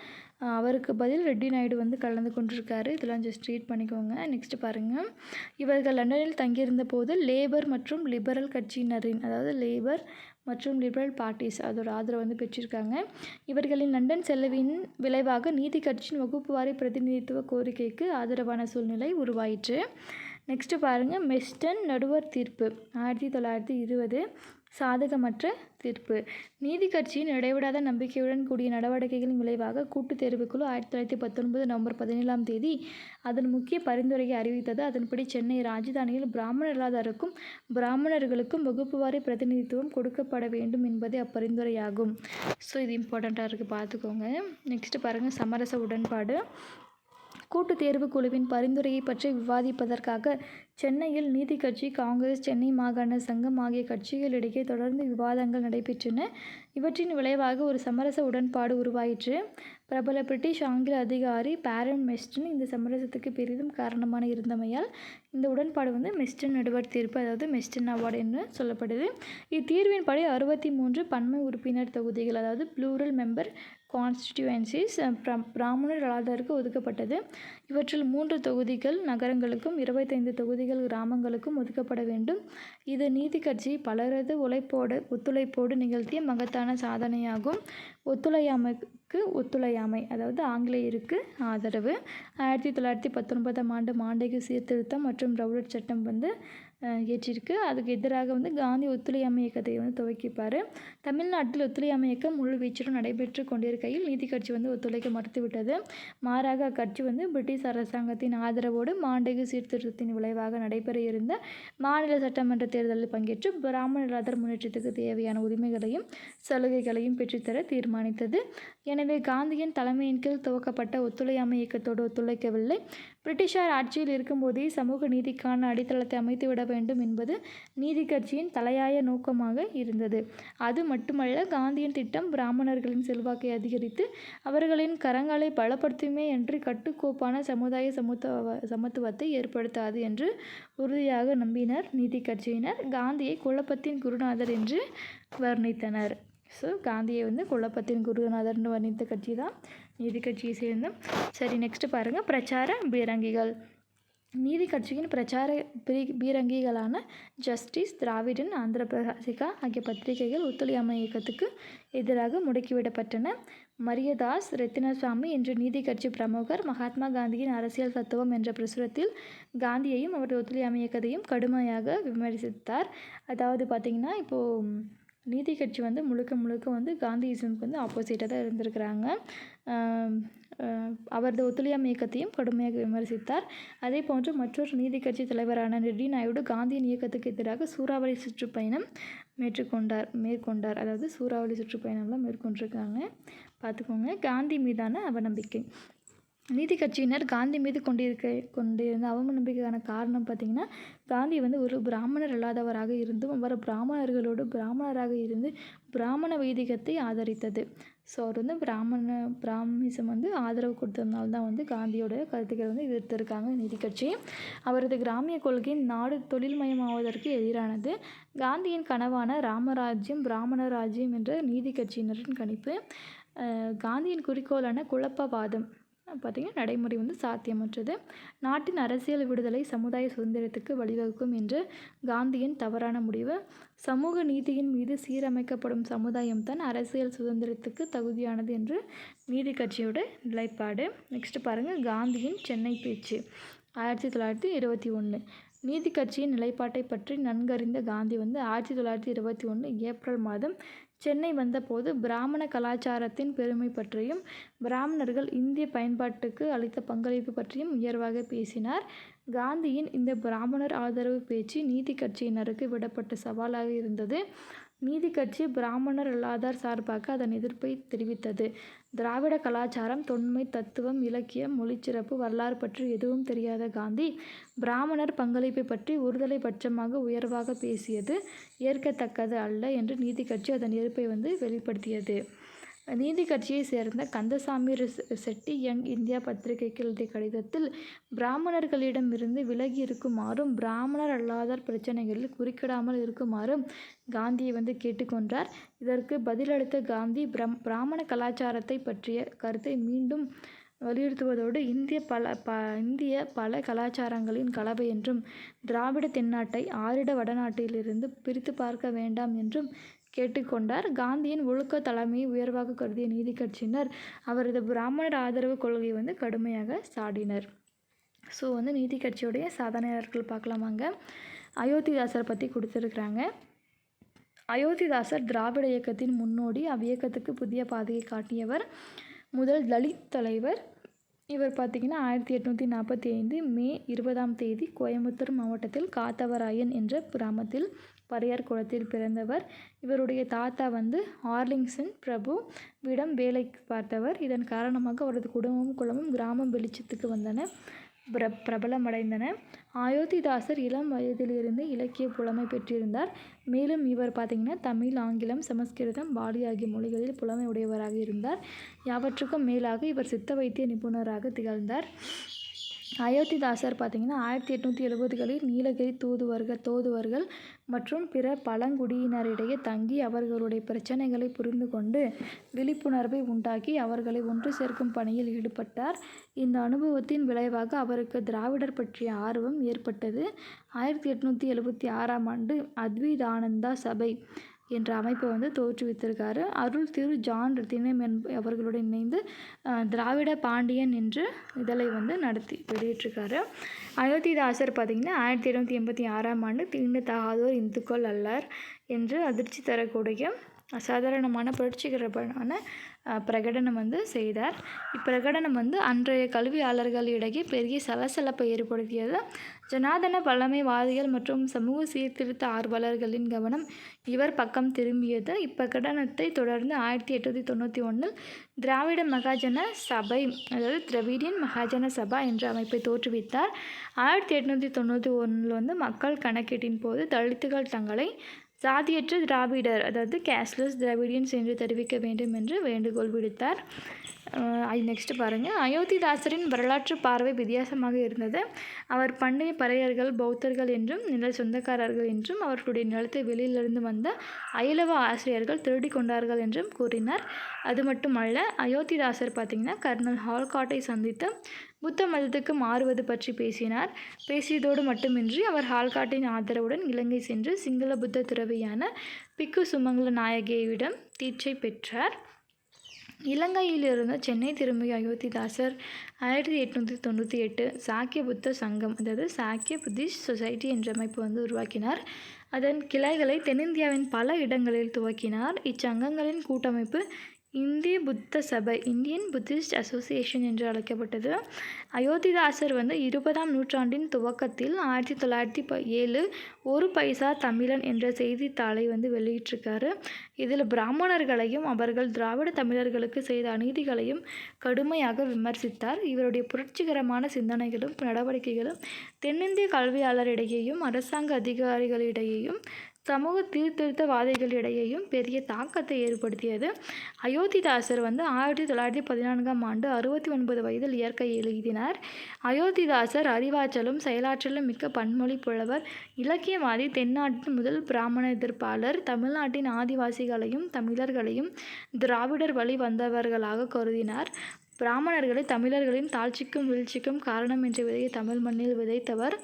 அவருக்கு பதில் ரெட்டி நாயுடு கலந்து கொண்டிருக்காரு. இதெல்லாம் ஜஸ்ட் ரீட் பண்ணிக்கோங்க. நெக்ஸ்ட் பாருங்கள், இவர்கள் லண்டனில் தங்கியிருந்த போது லேபர் மற்றும் லிபரல் கட்சியினரின், அதாவது லேபர் மற்றும் லிபரல் பார்ட்டிஸ் அதோட ஆதரவு பெற்றிருக்காங்க. இவர்களின் லண்டன் செலவின் விளைவாக நீதி கட்சியின் வகுப்புவாரி பிரதிநிதித்துவ கோரிக்கைக்கு ஆதரவான சூழ்நிலை உருவாயிற்று. நெக்ஸ்ட் பாருங்கள், மெஸ்டன் நடுவர் தீர்ப்பு 1920 சாதகமற்ற தீர்ப்பு. நீதி கட்சியின் இடைவிடாத நம்பிக்கையுடன் கூடிய நடவடிக்கைகளின் விளைவாக கூட்டுத் தேர்வுக்குழு 1919 நவம்பர் 17ஆம் தேதி அதன் முக்கிய பரிந்துரையை அறிவித்தது. அதன்படி சென்னை ராஜதானியில் பிராமணர் அல்லாதாருக்கும் பிராமணர்களுக்கும் வகுப்புவாரி பிரதிநிதித்துவம் கொடுக்கப்பட வேண்டும் என்பதே அப்பரிந்துரையாகும். ஸோ இது இம்பார்ட்டண்ட்டாக இருக்குது, பார்த்துக்கோங்க. நெக்ஸ்ட் பாருங்கள், சமரச உடன்பாடு. கூட்டு தேர்வு குழுவின் பரிந்துரையை பற்றி விவாதிப்பதற்காக சென்னையில் நீதி கட்சி, காங்கிரஸ், சென்னை மாகாண சங்கம் ஆகிய கட்சிகளிடையே தொடர்ந்து விவாதங்கள் நடைபெற்றன. இவற்றின் விளைவாக ஒரு சமரச உடன்பாடு உருவாயிற்று. பிரபல பிரிட்டிஷ் ஆங்கில அதிகாரி பேரன் மெஸ்டன் இந்த சமரசத்துக்கு பெரிதும் காரணமான இருந்தமையால் இந்த உடன்பாடு மெஸ்டன் நடுவர் தீர்ப்பு, அதாவது மெஸ்டன் அவார்டு என்று சொல்லப்படுது. இத்தீர்வின்படி 63 பன்மை உறுப்பினர் தொகுதிகள், அதாவது ப்ளூரல் மெம்பர் கான்ஸ்டிடியூவன்சிஸ் பிராமணர் அல்லாதாருக்கு ஒதுக்கப்பட்டது. இவற்றில் 3 தொகுதிகள் நகரங்களுக்கும் 25 தொகுதிகள் கிராமங்களுக்கும் ஒதுக்கப்பட வேண்டும். இது நீதி கட்சி பலரது ஒத்துழைப்போடு நிகழ்த்திய மகத்தான சாதனையாகும். ஒத்துழையாமை, அதாவது ஆங்கிலேயருக்கு ஆதரவு. 1919ஆம் ஆண்டு மாண்டேகு சீர்திருத்தம் மற்றும் ரவுலட் சட்டம் இயற்றிருக்கு. அதுக்கு எதிராக காந்தி ஒத்துழையாமை இயக்கத்தை துவக்கிப்பார். தமிழ்நாட்டில் ஒத்துழையாமை இயக்கம் முழு வீச்சுடன் நடைபெற்று கொண்டிருக்கையில் நீதி கட்சி ஒத்துழைக்க மறுத்துவிட்டது. மாறாக அக்கட்சி பிரிட்டிஷ் அரசாங்கத்தின் ஆதரவோடு மாண்டேகு சீர்திருத்தத்தின் விளைவாக நடைபெற இருந்த மாநில சட்டமன்ற தேர்தலில் பங்கேற்று பிராமணர் அல்லாதார் முன்னேற்றத்துக்கு தேவையான உரிமைகளையும் சலுகைகளையும் பெற்றுத்தர தீர்மானித்தது. எனவே எனவே காந்தியின் தலைமையின் கீழ் துவக்கப்பட்ட ஒத்துழையாமை இயக்கத்தோடு ஒத்துழைக்கவில்லை. பிரிட்டிஷார் ஆட்சியில் இருக்கும்போதே சமூக நீதிக்கான அடித்தளத்தை அமைத்துவிட வேண்டும் என்பது நீதி கட்சியின் தலையாய நோக்கமாக இருந்தது. அது மட்டுமல்ல, காந்தியின் திட்டம் பிராமணர்களின் செல்வாக்கை அதிகரித்து அவர்களின் கரங்களை பலப்படுத்துமே அன்றி கட்டுக்கோப்பான சமுதாய சமத்துவத்தை ஏற்படுத்தாது என்று உறுதியாக நம்பினர் நீதி கட்சியினர். காந்தியை குழப்பத்தின் குருநாதர் என்று வர்ணித்தனர். ஸோ காந்தியை குழப்பத்தின் குருநாதர்னு வர்ணித்த கட்சி தான் நீதி கட்சியை சேர்ந்த. சரி, நெக்ஸ்ட் பாருங்கள், பிரச்சார பீரங்கிகள். நீதி கட்சியின் பிரச்சார பீரங்கிகளான ஜஸ்டிஸ், திராவிடன், ஆந்திர பிரகாசிகா ஆகிய பத்திரிகைகள் ஒத்துழையாமை இயக்கத்துக்கு எதிராக முடுக்கிவிடப்பட்டன. மரியதாஸ் ரத்தினசாமி என்ற நீதி கட்சி பிரமுகர் மகாத்மா காந்தியின் அரசியல் தத்துவம் என்ற பிரசுரத்தில் காந்தியையும் அவரது ஒத்துழையாமை இயக்கத்தையும் கடுமையாக விமர்சித்தார். அதாவது பார்த்திங்கன்னா, இப்போது நீதி கட்சி முழுக்க காந்தியிசமுக்கு ஆப்போசிட்டாக தான் இருந்திருக்கிறாங்க. அவரது ஒத்துழையாமை இயக்கத்தையும் கடுமையாக விமர்சித்தார். அதே போன்று மற்றொரு நீதி கட்சி தலைவரான ரெட்டி நாயுடு காந்தியின் இயக்கத்துக்கு எதிராக சூறாவளி சுற்றுப்பயணம் மேற்கொண்டார். அதாவது சூறாவளி சுற்றுப்பயணம்லாம் மேற்கொண்டிருக்காங்க, பார்த்துக்கோங்க. காந்தி மீதான அவநம்பிக்கை. நீதி கட்சியினர் காந்தி மீது கொண்டிருந்த அவநம்பிக்கைக்கான காரணம் பார்த்திங்கன்னா, காந்தி ஒரு பிராமணர் அல்லாதவராக இருந்தும் அவர் பிராமணராக இருந்து பிராமண வைதிகத்தை ஆதரித்தது. ஸோ அவர் பிராமிசம் ஆதரவு கொடுத்ததுனால தான் காந்தியோட கருத்துக்கள் எதிர்த்திருக்காங்க நீதி கட்சி. அவரது கிராமிய கொள்கை நாடு தொழில்மயமாவதற்கு எதிரானது. காந்தியின் கனவான ராமராஜ்யம் பிராமண ராஜ்யம் என்ற நீதி கட்சியினரின் கணிப்பு. காந்தியின் குறிக்கோளான குழப்பவாதம் பார்த்திங்கன்னா நடைமுறை சாத்தியமற்றது. நாட்டின் அரசியல் விடுதலை சமுதாய சுதந்திரத்துக்கு வழிவகுக்கும் என்ற காந்தியின் தவறான முடிவு. சமூக நீதியின் மீது சீரமைக்கப்படும் சமுதாயம்தான் அரசியல் சுதந்திரத்துக்கு தகுதியானது என்று நீதி கட்சியோட நிலைப்பாடு. நெக்ஸ்ட் பாருங்கள், காந்தியின் சென்னை பேச்சு 1921. நீதி கட்சியின் நிலைப்பாட்டை பற்றி நன்கறிந்த காந்தி 1921 ஏப்ரல் மாதம் சென்னை வந்தபோது பிராமண கலாச்சாரத்தின் பெருமை பற்றியும் பிராமணர்கள் இந்திய பயன்பாட்டுக்கு அளித்த பங்களிப்பு பற்றியும் உயர்வாக பேசினார். காந்தியின் இந்த பிராமணர் ஆதரவு பேச்சு நீதி கட்சியினருக்கு விடப்பட்ட சவாலாக இருந்தது. நீதி கட்சி பிராமணர் அல்லாதார் சார்பாக அதன் எதிர்ப்பை தெரிவித்தது. திராவிட கலாச்சாரம், தொன்மை, தத்துவம், இலக்கியம், மொழிச்சிறப்பு, வரலாறு பற்றி எதுவும் தெரியாத காந்தி பிராமணர் பங்களிப்பை பற்றி ஒருதலை பட்சமாக உயர்வாக பேசியது ஏற்கத்தக்கது அல்ல என்று நீதி கட்சி அதன் எதிர்ப்பை வெளிப்படுத்தியது. நீதி கட்சியை சேர்ந்த கந்தசாமி செட்டி யங் இந்தியா பத்திரிகைக்கு எழுதிய கடிதத்தில் பிராமணர்களிடமிருந்து விலகி இருக்குமாறும் பிராமணர் அல்லாதார் பிரச்சனைகளில் குறுக்கிடாமல் இருக்குமாறும் காந்தியை கேட்டுக்கொண்டார். இதற்கு பதிலளித்த காந்தி பிராமண கலாச்சாரத்தை பற்றிய கருத்தை மீண்டும் வலியுறுத்துவதோடு இந்திய பல கலாச்சாரங்களின் கலவை என்றும் திராவிட தென்னாட்டை ஆரிட வடநாட்டிலிருந்து பிரித்து பார்க்க வேண்டாம் என்றும் கேட்டுக்கொண்டார். காந்தியின் ஒழுக்க தலைமையை உயர்வாக கருதிய நீதி கட்சியினர் அவரது பிராமணர் ஆதரவு கொள்கையை கடுமையாக சாடினர். ஸோ நீதி கட்சியுடைய சாதனையாளர்கள் பார்க்கலாமாங்க. அயோத்திதாசரை பற்றி கொடுத்துருக்குறாங்க. அயோத்திதாசர் திராவிட இயக்கத்தின் முன்னோடி. அவ்வியக்கத்துக்கு புதிய பாதையை காட்டியவர். முதல் தலித் தலைவர். இவர் பார்த்திங்கன்னா 1845 மே 20 கோயம்புத்தூர் மாவட்டத்தில் காத்தவராயன் என்ற கிராமத்தில் பறையார் குலத்தில் பிறந்தவர். இவருடைய தாத்தா ஆர்லிங்சன் பிரபு விடம் வேலை பார்த்தவர். இதன் காரணமாக அவரது குடும்பமும் கிராமம் வெளிச்சத்துக்கு வந்தன, பிரபலமடைந்தன. அயோத்திதாசர் இளம் வயதிலிருந்து இலக்கிய புலமை பெற்றிருந்தார். மேலும் இவர் பார்த்திங்கன்னா தமிழ், ஆங்கிலம், சமஸ்கிருதம், பாலி ஆகிய மொழிகளில் புலமை உடையவராக இருந்தார். யாவற்றுக்கும் மேலாக இவர் சித்த வைத்திய நிபுணராக திகழ்ந்தார். அயோத்திதாசர் பார்த்திங்கன்னா 1870களில் நீலகிரி தோதுவர்கள் மற்றும் பிற பழங்குடியினரிடையே தங்கி அவர்களுடைய பிரச்சனைகளை புரிந்து கொண்டு விழிப்புணர்வை உண்டாக்கி அவர்களை ஒன்று சேர்க்கும் பணியில் ஈடுபட்டார். இந்த அனுபவத்தின் விளைவாக அவருக்கு திராவிடர் பற்றிய ஆர்வம் ஏற்பட்டது. 1876ஆம் ஆண்டு அத்வைதானந்தா சபை என்ற அமைப்பை தோற்றுவித்திருக்காரு. அருள் திரு ஜான் ரத்தினம் அவர்களுடன் இணைந்து திராவிட பாண்டியன் என்ற இதழை நடத்தி வெளியிட்டிருக்காரு. அயோத்திதாசர் பார்த்திங்கன்னா 1886ஆம் ஆண்டு தீண்டத்தகாதோர் இந்துக்கள் அல்லர் என்று அதிர்ச்சி தரக்கூடிய அசாதாரணமான புரட்சிகரமான பிரகடனம் செய்தார். இப்பிரகடனம் அன்றைய கல்வியாளர்களிடையே பெரிய சலசலப்பை ஏற்படுத்தியது. ஜனாதன பழமைவாதிகள் மற்றும் சமூக சீர்திருத்த ஆர்வலர்களின் கவனம் இவர் பக்கம் திரும்பியது. இப்பிரகடனத்தை தொடர்ந்து 1891 திராவிட மகாஜன சபை, அதாவது திராவிடியன் மகாஜன சபா என்ற அமைப்பை தோற்றுவித்தார். 1891 மக்கள் கணக்கீட்டின் போது தலித்துகள் தங்களை சாதியற்ற திராவிடர், அதாவது கேஸ்லெஸ் திராவிடியன்ஸ் என்று தெரிவிக்க வேண்டும் என்று வேண்டுகோள் விடுத்தார். நெக்ஸ்ட் பாருங்கள். அயோத்திதாசரின் வரலாற்று பார்வை வித்தியாசமாக இருந்தது. அவர் பண்டைய பறையர்கள், பௌத்தர்கள் என்றும் நில சொந்தக்காரர்கள் என்றும் அவர்களுடைய நிலத்தை வெளியிலிருந்து வந்த அயலவ ஆசிரியர்கள் திருடி கொண்டார்கள் என்றும் கூறினார். அது மட்டுமல்ல, அயோத்திதாசர் பார்த்திங்கன்னா கர்னல் ஹால்காட்டை சந்தித்து புத்த மதத்துக்கு மாறுவது பற்றி பேசினார். பேசியதோடு மட்டுமின்றி அவர் ஹால்காட்டின் ஆதரவுடன் இலங்கை சென்று சிங்கள புத்த துறவியான பிக்கு சுமங்கல நாயகியிடம் தீட்சை பெற்றார். இலங்கையிலிருந்து சென்னை திரும்பிய அயோத்திதாசர் 1898 சாக்கிய புத்த சங்கம், அதாவது சாக்கிய புத்திஸ்ட் சொசைட்டி என்ற அமைப்பு உருவாக்கினார். அதன் கிளைகளை தென்னிந்தியாவின் பல இடங்களில் துவக்கினார். இச்சங்கங்களின் கூட்டமைப்பு இந்திய புத்த சபை, இந்தியன் புத்திஸ்ட் அசோசியேஷன் என்று அழைக்கப்பட்டது. அயோத்திதாசர் 20ஆம் நூற்றாண்டின் துவக்கத்தில் 1907 ஒரு பைசா தமிழன் என்ற செய்தித்தாளை வெளியிட்டிருக்காரு. இதில் பிராமணர்களையும் அவர்கள் திராவிட தமிழர்களுக்கு செய்த அநீதிகளையும் கடுமையாக விமர்சித்தார். இவருடைய புரட்சிகரமான சிந்தனைகளும் நடவடிக்கைகளும் தென்னிந்திய கல்வியாளரிடையேயும் அரசாங்க அதிகாரிகளிடையேயும் சமூக சீர்திருத்தவாதிகளிடையேயும் பெரிய தாக்கத்தை ஏற்படுத்தியது. அயோத்திதாசர் 1914ஆம் ஆண்டு 69 வயதில் இயற்கை எழுதினார். அயோத்திதாசர் அறிவாற்றலும் செயலாற்றலும் மிக்க பன்மொழி புலவர், இலக்கியவாதி, தென்னாட்டின் முதல் பிராமண எதிர்ப்பாளர், தமிழ்நாட்டின் ஆதிவாசிகளையும் தமிழர்களையும் திராவிடர் வழி வந்தவர்களாக கருதினார். பிராமணர்களை தமிழர்களின் தாழ்ச்சிக்கும் வீழ்ச்சிக்கும் காரணம் என்ற விதையை தமிழ் மண்ணில் விதைத்தவர்.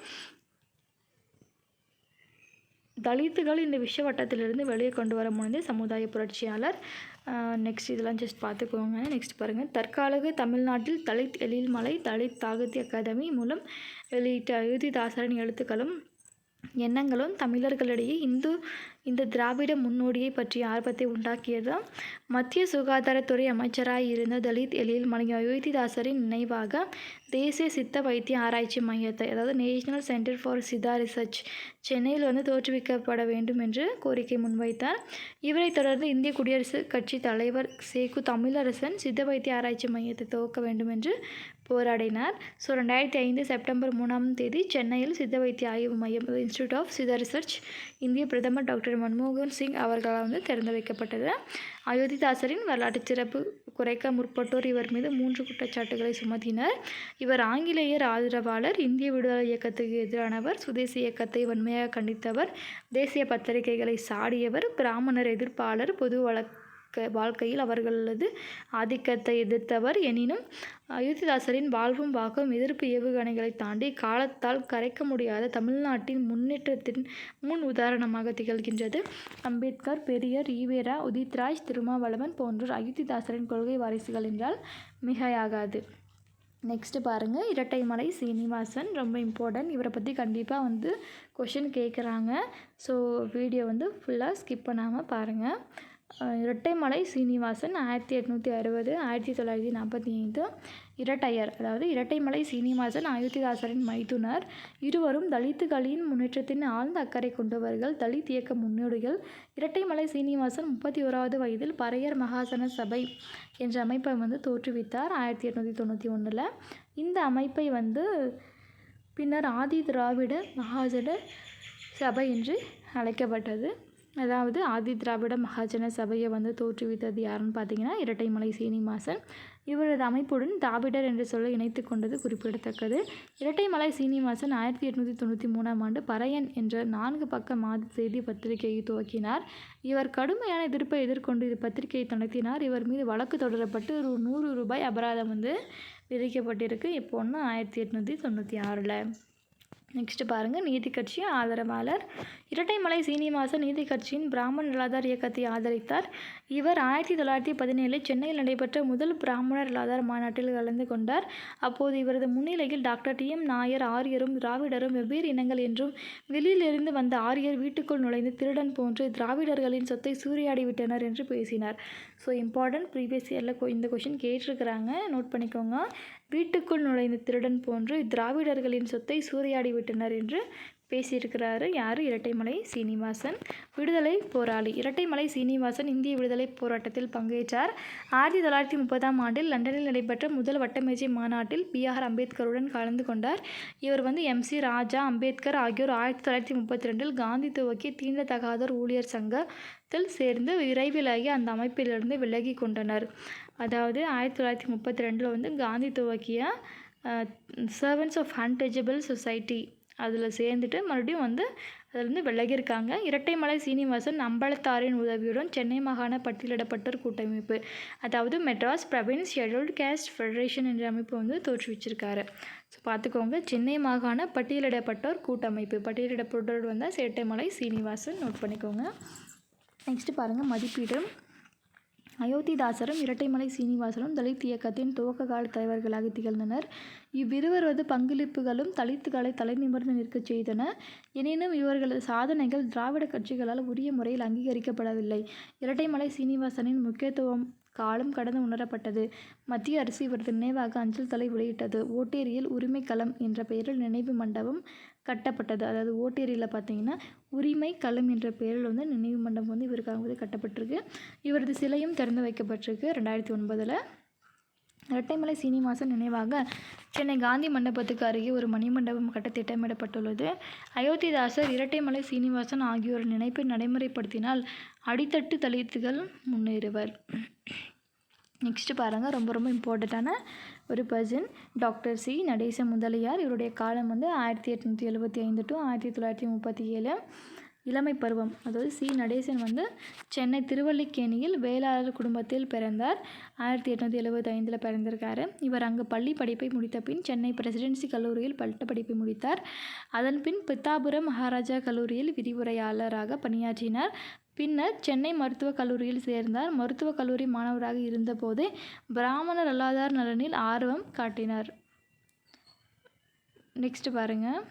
தலித்துகள் இந்த விஷ வட்டத்திலிருந்து வெளியே கொண்டு வர முடிந்த சமுதாய புரட்சியாளர். நெக்ஸ்ட் இதெல்லாம் ஜஸ்ட் பார்த்துக்கோங்க. நெக்ஸ்ட் பாருங்கள். தற்காலிக தமிழ்நாட்டில் தலித் எழில்மலை தலித் சாகித்ய அகாதமி மூலம் வெளியிட்ட அயோத்திதாசரின் எழுத்துக்களும் எண்ணங்களும் தமிழர்களிடையே இந்த திராவிட முன்னோடியை பற்றிய ஆர்வத்தை உண்டாக்கியது. மத்திய சுகாதாரத்துறை அமைச்சராய் இருந்த தலித் எழில்மலை அயோத்திதாசரின் நினைவாக தேசிய சித்த வைத்திய ஆராய்ச்சி மையத்தை, அதாவது national centre for Siddha research, சென்னையில் தோற்றுவிக்கப்பட வேண்டும் என்று கோரிக்கை முன்வைத்தார். இவரை தொடர்ந்து இந்திய குடியரசுக் கட்சி தலைவர் சேகு தமிழரசன் சித்த வைத்திய ஆராய்ச்சி மையத்தை துவக்க வேண்டும் என்று போராடினார். 2005 செப்டம்பர் 3ஆம் தேதி சென்னையில் சித்த வைத்திய ஆய்வு மையம், இன்ஸ்டிடியூட் ஆஃப் சித்தா ரிசர்ச், இந்திய பிரதமர் டாக்டர் மன்மோகன் சிங் அவர்களால் திறந்து வைக்கப்பட்டது. அயோத்திதாசரின் வரலாற்று சிறப்பு குறைக்க முற்பட்டோர் இவர் மீது 3 குற்றச்சாட்டுகளை சுமத்தினர். இவர் ஆங்கிலேயர் ஆதரவாளர், இந்திய விடுதலை இயக்கத்துக்கு எதிரானவர், சுதேசி இயக்கத்தை வன்மையாக கண்டித்தவர், தேசிய பத்திரிகைகளை சாடியவர், பிராமணர் எதிர்ப்பாளர், பொது வாழ்க்கையில் அவர்களது ஆதிக்கத்தை எதிர்த்தவர். எனினும் அயோத்திதாசரின் வாழ்வும் வாக்கும் எதிர்ப்பு ஏவுகணைகளை தாண்டி காலத்தால் கரைக்க முடியாத தமிழ்நாட்டின் முன்னேற்றத்தின் முன் உதாரணமாக திகழ்கின்றது. அம்பேத்கர், பெரியார், ஈவேரா, உதித்ராஜ், திருமாவளவன் போன்றோர் அயோத்திதாசரின் கொள்கை வாரிசுகள் என்றால் மிகையாகாது. நெக்ஸ்ட்டு பாருங்கள். இரட்டைமலை சீனிவாசன் ரொம்ப இம்பார்ட்டன்ட். இவரை பற்றி கண்டிப்பாக கொஷின் கேட்குறாங்க. ஸோ வீடியோ ஃபுல்லாக ஸ்கிப் பண்ணாமல் பாருங்கள். இரட்டைமலை சீனிவாசன் 1860 1945 இரட்டையர், அதாவது இரட்டைமலை சீனிவாசன் அயோத்திதாசரின் மைத்துனர். இருவரும் தலித்துகளின் முன்னேற்றத்தின் ஆழ்ந்த அக்கறை கொண்டவர்கள், தலித் இயக்க முன்னோடிகள். இரட்டைமலை சீனிவாசன் 31வது வயதில் பறையர் மகாஜன சபை என்ற அமைப்பை தோற்றுவித்தார் 1891. இந்த அமைப்பை பின்னர் ஆதி திராவிட மகாஜன சபை என்று அழைக்கப்பட்டது. அதாவது ஆதி திராவிட மகாஜன சபையை தோற்றுவித்தது யாருன்னு பார்த்தீங்கன்னா இரட்டைமலை சீனிவாசன். இவரது அமைப்புடன் திராவிடர் என்ற சொல்லை இணைத்து கொண்டது குறிப்பிடத்தக்கது. இரட்டைமலை சீனிவாசன் 1893ஆம் ஆண்டு பறையன் என்ற 4 பக்க மாத செய்தி பத்திரிகையை துவக்கினார். இவர் கடுமையான எதிர்ப்பை எதிர்கொண்டு இது பத்திரிகையை நடத்தினார். இவர் மீது வழக்கு தொடரப்பட்டு ₹100 அபராதம் விதிக்கப்பட்டிருக்கு. இப்போ 1896. நெக்ஸ்ட் பாருங்கள். நீதி கட்சி ஆதரவாளர். இரட்டைமலை சீனிவாசன் நீதி கட்சியின் பிராமண நிலாதார் இயக்கத்தை ஆதரித்தார். இவர் 1917 சென்னையில் நடைபெற்ற முதல் பிராமணர் நிலாதார் மாநாட்டில் கலந்து கொண்டார். அப்போது இவரது முன்னிலையில் டாக்டர் TM நாயர், ஆரியரும் திராவிடரும் வெவ்வேறு இனங்கள் என்றும் வெளியிலிருந்து வந்த ஆரியர் வீட்டுக்குள் நுழைந்து திருடன் போன்று திராவிடர்களின் சொத்தை சூறையாடிவிட்டனர் என்று பேசினார். ஸோ இம்பார்ட்டன்ட் ப்ரீவியஸ் இயரில் இந்த கொஷின் கேட்டிருக்கிறாங்க, நோட் பண்ணிக்கோங்க. வீட்டுக்குள் நுழைந்த திருடன் போன்று திராவிடர்களின் சொத்தை சூறையாடி விட்டனர் என்று பேசியிருக்கிறாரு யார்? இரட்டைமலை சீனிவாசன். விடுதலை போராளி இரட்டைமலை சீனிவாசன் இந்திய விடுதலை போராட்டத்தில் பங்கேற்றார். 1930ஆம் ஆண்டில் லண்டனில் நடைபெற்ற முதல் வட்டமேஜை மாநாட்டில் B.R. அம்பேத்கருடன் கலந்து கொண்டார். இவர் M.C. ராஜா, அம்பேத்கர் ஆகியோர் 1932இல் காந்தி துவக்கிய தீண்டத்தகாதோர் ஊழியர் சங்கத்தில் சேர்ந்து விரைவிலேயே அந்த அமைப்பிலிருந்து விலகி கொண்டனர். அதாவது 1932இல் காந்தி துவக்கிய சர்வன்ட்ஸ் ஆஃப் அன்டச்சபிள் சொசைட்டி அதில் சேர்ந்துட்டு மறுபடியும் அதிலிருந்து விலகியிருக்காங்க. இரட்டைமலை சீனிவாசன் அம்பலத்தாரின் உதவியுடன் சென்னை மாகாண பட்டியலிடப்பட்டோர் கூட்டமைப்பு, அதாவது Madras province scheduled caste federation என்ற அமைப்பு தோற்றுவிச்சிருக்காரு. ஸோ பார்த்துக்கோங்க, சென்னை மாகாண பட்டியலிடப்பட்டோர் கூட்டமைப்பு, பட்டியலிடப்பட்டோர் இரட்டைமலை சீனிவாசன், நோட் பண்ணிக்கோங்க. நெக்ஸ்ட்டு பாருங்கள், மதிப்பீடு. அயோத்திதாசரும் இரட்டைமலை சீனிவாசனும் தலித் இயக்கத்தின் துவக்க கால தலைவர்களாக திகழ்ந்தனர். இவ்விருவரது பங்களிப்புகளும் தலித்துகளை தலைநிமிர்ந்து நிற்கச் செய்தன. எனினும் இவர்களது சாதனைகள் திராவிட கட்சிகளால் உரிய முறையில் அங்கீகரிக்கப்படவில்லை. இரட்டைமலை சீனிவாசனின் முக்கியத்துவம் காலம் கடந்து உணரப்பட்டது. மத்திய அரசு இவரது நினைவாக அஞ்சல் தலை வெளியிட்டது. ஓட்டேரியில் உரிமை களம் என்ற பெயரில் நினைவு மண்டபம் கட்டப்பட்டது. அதாவது ஓட்டேரியில் பார்த்தீங்கன்னா உரிமை களம் என்ற பெயரில் நினைவு மண்டபம் இவருக்காக கட்டப்பட்டிருக்கு. இவரது சிலையும் திறந்து வைக்கப்பட்டிருக்கு 2009. இரட்டைமலை சீனிவாசன் நினைவாக சென்னை காந்தி மண்டபத்துக்கு அருகே ஒரு மணிமண்டபம் கட்ட திட்டமிடப்பட்டுள்ளது. அயோத்திதாசர், இரட்டைமலை சீனிவாசன் ஆகியோர் நினைப்பை நடைமுறைப்படுத்தினால் அடித்தட்டு தலித்துகள் முன்னேறுவர். நெக்ஸ்ட்டு பாருங்கள், ரொம்ப ரொம்ப இம்பார்ட்டண்ட்டான ஒரு person, doctor C. Natesa Mudaliar. இவருடைய காலம் 1875 to 1937. இளமை பருவம், அதாவது சி. நடேசன் சென்னை திருவல்லிக்கேணியில் வேளாளர் குடும்பத்தில் பிறந்தார். 1875 பிறந்திருக்காரு. இவர் அங்கு பள்ளி படிப்பை முடித்த பின் சென்னை பிரசிடென்சி கல்லூரியில் பட்டப்படிப்பை முடித்தார். அதன் பின் பித்தாபுரம் மகாராஜா கல்லூரியில் விரிவுரையாளராக பணியாற்றினார். பின்னர் சென்னை மருத்துவக் கல்லூரியில் சேர்ந்தார். மருத்துவக் கல்லூரி மாணவராக இருந்தபோதே பிராமணர் அல்லாதார் நலனில் ஆர்வம் காட்டினார். நெக்ஸ்ட் பாருங்கள்,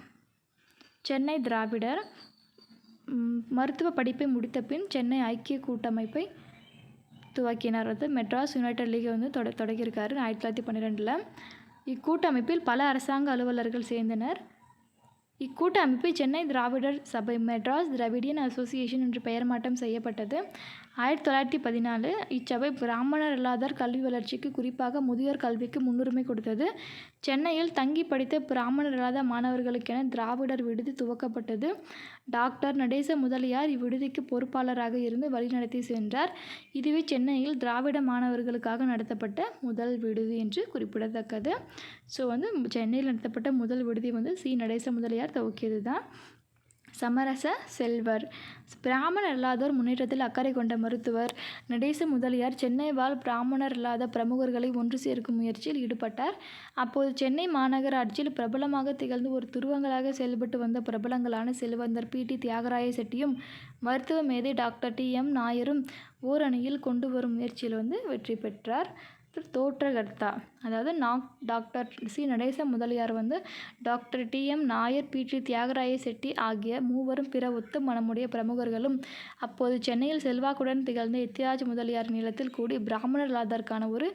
சென்னை திராவிடர். மருத்துவ படிப்பை முடித்த பின் சென்னை ஐக்கிய கூட்டமைப்பை துவக்கினார். மெட்ராஸ் யுனைடெட் லீகை தொடங்கியிருக்காரு 1912. இக்கூட்டமைப்பில் பல அரசாங்க அலுவலர்கள் சேர்ந்தனர். இக்கூட்டமைப்பு சென்னை திராவிடர் சபை, மெட்ராஸ் திராவிடியன் அசோசியேஷன் என்று பெயர் மாற்றம் செய்யப்பட்டது. 1914 இச்சபை பிராமணர் அல்லாதார் கல்வி வளர்ச்சிக்கு, குறிப்பாக முதியோர் கல்விக்கு முன்னுரிமை கொடுத்தது. சென்னையில் தங்கி படித்த பிராமணர் அல்லாத மாணவர்களுக்கென திராவிடர் விடுதி துவக்கப்பட்டது. டாக்டர் நடேச முதலியார் இவ்விடுதிக்கு பொறுப்பாளராக இருந்து வழிநடத்தி சென்றார். இதுவே சென்னையில் திராவிட மாணவர்களுக்காக நடத்தப்பட்ட முதல் விடுதி என்று குறிப்பிடத்தக்கது. ஸோ சென்னையில் நடத்தப்பட்ட முதல் விடுதி சி. நடேச முதலியார் துவக்கியது தான். சமரச செல்வர். பிராமணர் அல்லாதோர் முன்னேற்றத்தில் அக்கறை கொண்ட மருத்துவர் நடேச முதலியார் சென்னை வாழ் பிராமணர் அல்லாத பிரமுகர்களை ஒன்று சேர்க்கும் முயற்சியில் ஈடுபட்டார். அப்போது சென்னை மாநகராட்சியில் பிரபலமாக திகழ்ந்து ஒரு துருவங்களாக செயல்பட்டு வந்த பிரபலங்களான செல்வந்தர் P.T. தியாகராய செட்டியும் மருத்துவ மேதை டாக்டர் T.M. நாயரும் ஓரணியில் கொண்டு வரும் முயற்சியில் வெற்றி பெற்றார். தோற்றகர்த்தா, அதாவது doctor C. Natesa Mudaliar doctor T.M. Nair, P.T. Thyagaraya Chetty ஆகிய மூவரும் பிற ஒத்த மனமுடைய பிரமுகர்களும் அப்போது சென்னையில் செல்வாக்குடன் திகழ்ந்த எத்திராஜ் முதலியார் நிலத்தில் கூடி பிராமணர் அல்லாதாருக்கான ஒரு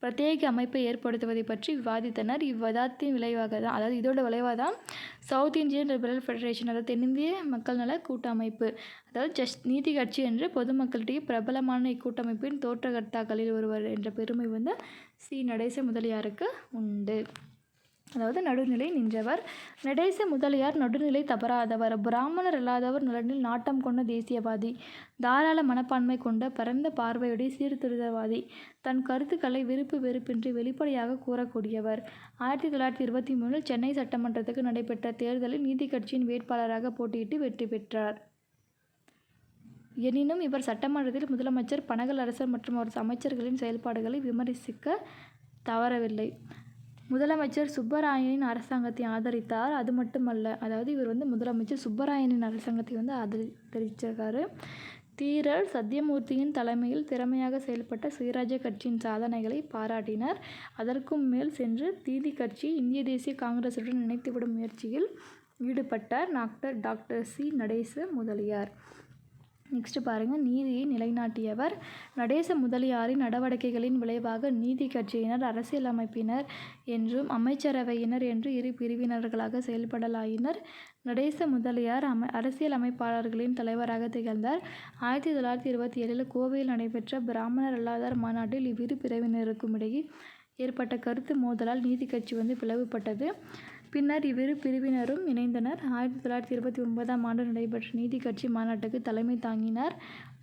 பிரத்யேக அமைப்பை ஏற்படுத்துவதை பற்றி விவாதித்தனர். இவ்விவாதத்தின் விளைவாக தான், அதாவது இதோட விளைவாக தான் சவுத் இந்தியன் லிபரல் ஃபெடரேஷன், அதாவது தென்னிந்திய மக்கள் நல கூட்டமைப்பு, அதாவது நீதி கட்சி என்று பொதுமக்களிடையே பிரபலமான இக்கூட்டமைப்பின் தோற்றகர்த்தாக்களில் ஒருவர் என்ற பெருமை சி. நடேச முதலியாருக்கு உண்டு. அதாவது நடுநிலை நின்றவர். நடேச முதலியார் நடுநிலை தவறாதவர், பிராமணர் அல்லாதவர் நலனில் நாட்டம் கொண்ட தேசியவாதி, தாராள மனப்பான்மை கொண்ட பரந்த பார்வையுடைய சீர்திருத்தவாதி, தன் கருத்துக்களை விருப்பு வெறுப்பின்றி வெளிப்படையாக கூறக்கூடியவர். 1923 சென்னை சட்டமன்றத்துக்கு நடைபெற்ற தேர்தலில் நீதி கட்சியின் வேட்பாளராக போட்டியிட்டு வெற்றி பெற்றார். எனினும் இவர் சட்டமன்றத்தில் முதலமைச்சர் பனகல் அரசர் மற்றும் அவரது அமைச்சர்களின் செயல்பாடுகளை விமர்சிக்க தவறவில்லை. முதலமைச்சர் சுப்பராயனின் அரசாங்கத்தை ஆதரித்தார். அது மட்டுமல்ல, அதாவது இவர் முதலமைச்சர் சுப்பராயனின் அரசாங்கத்தை ஆதரிச்சிருக்காரு. தீரர் சத்தியமூர்த்தியின் தலைமையில் திறமையாக செயல்பட்ட சுயராஜ்ய கட்சியின் சாதனைகளை பாராட்டினார். அதற்கும் மேல் சென்று நீதி கட்சி இந்திய தேசிய காங்கிரசுடன் இணைத்துவிடும் முயற்சியில் ஈடுபட்டார் doctor C. Natesa Mudaliar. Next பாருங்கள், நீதியை நிலைநாட்டியவர். நடேச முதலியாரின் நடவடிக்கைகளின் விளைவாக நீதி கட்சியினர் அரசியலமைப்பினர் என்றும் அமைச்சரவையினர் என்று இரு பிரிவினர்களாக செயல்படலாயினர். நடேச முதலியார் அரசியல் அமைப்பாளர்களின் தலைவராக திகழ்ந்தார். 1927 கோவையில் நடைபெற்ற பிராமணர் அல்லாதார் மாநாட்டில் இவ்விரு பிரிவினருக்கும் இடையே ஏற்பட்ட கருத்து மோதலால் நீதி கட்சி பிளவுபட்டது. பின்னர் இவ்விரு பிரிவினரும் இணைந்தனர். 1929 நடைபெற்ற நீதி கட்சி மாநாட்டுக்கு தலைமை தாங்கினார்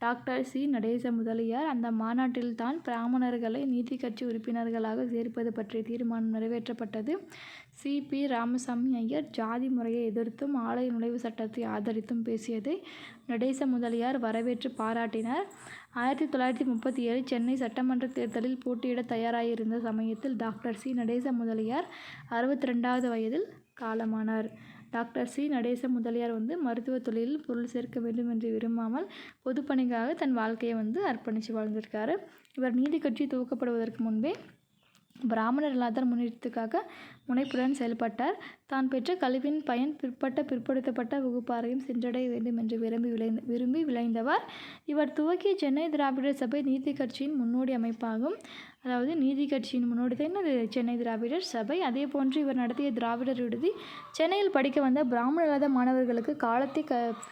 டாக்டர் சி. நடேச முதலியார். அந்த மாநாட்டில் தான் பிராமணர்களை நீதி கட்சி உறுப்பினர்களாக சேர்ப்பது பற்றிய தீர்மானம் நிறைவேற்றப்பட்டது. சி. பி. ராமசாமி ஐயர் ஜாதி முறையை எதிர்த்தும் ஆலய நுழைவு சட்டத்தை ஆதரித்தும் பேசியதை நடேச முதலியார் வரவேற்று பாராட்டினார். 1937 சென்னை சட்டமன்ற தேர்தலில் போட்டியிட தயாராயிருந்த சமயத்தில் டாக்டர் சி. நடேச முதலியார் 62வது வயதில் காலமானார். Doctor C. நடேச முதலியார் மருத்துவ தொழிலில் பொருள் சேர்க்க வேண்டும் என்று விரும்பாமல் பொதுப்பணிக்காக தன் வாழ்க்கையை அர்ப்பணித்து வாழ்ந்திருக்காரு. இவர் நீதி கட்சி துவக்கப்படுவதற்கு முன்பே பிராமணர் அல்லாதார் முன்னேற்றத்துக்காக முனைப்புடன் செயல்பட்டார். தான் பெற்ற கல்வியின் பயன் பிற்படுத்தப்பட்ட வகுப்பாரையும் சென்றடைய வேண்டும் என்று விரும்பி விளைந்தவர். இவர் துவக்கிய சென்னை திராவிடர் சபை நீதி கட்சியின் முன்னோடி அமைப்பாகும். அதாவது நீதி கட்சியின் முன்னோடி தான் சென்னை திராவிடர் சபை. அதே போன்று இவர் நடத்திய திராவிடர் விடுதி சென்னையில் படிக்க வந்த பிராமணர் அல்லாத மாணவர்களுக்கு காலத்தை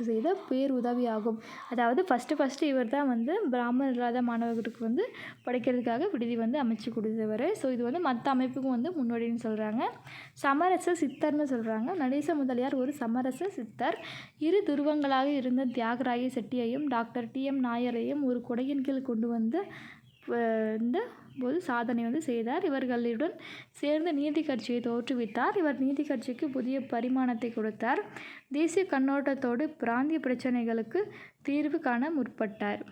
செய்த பேர் உதவியாகும். அதாவது ஃபஸ்ட்டு இவர் தான் பிராமணர் இல்லாத மாணவர்களுக்கு படிக்கிறதுக்காக விடுதி அமைச்சு கொடுத்தவர். ஸோ இது மற்ற அமைப்புக்கும் முன்னோடின்னு சொல்கிறாங்க. சமரச சித்தர்னு சொல்கிறாங்க. நடேச முதலியார் ஒரு சமரச சித்தர். இரு துருவங்களாக இருந்த தியாகராய செட்டியையும் டாக்டர் டி.எம். நாயரையும் ஒரு கொடையின் கீழ் கொண்டு போது சாதனை செய்தார். இவர்களுடன் சேர்ந்து நீதி கட்சியை தோற்றுவித்தார். இவர் நீதி கட்சிக்கு புதிய பரிமாணத்தை கொடுத்தார். தேசிய கண்ணோட்டத்தோடு பிராந்திய பிரச்சனைகளுக்கு தீர்வு காண முற்பட்டார்.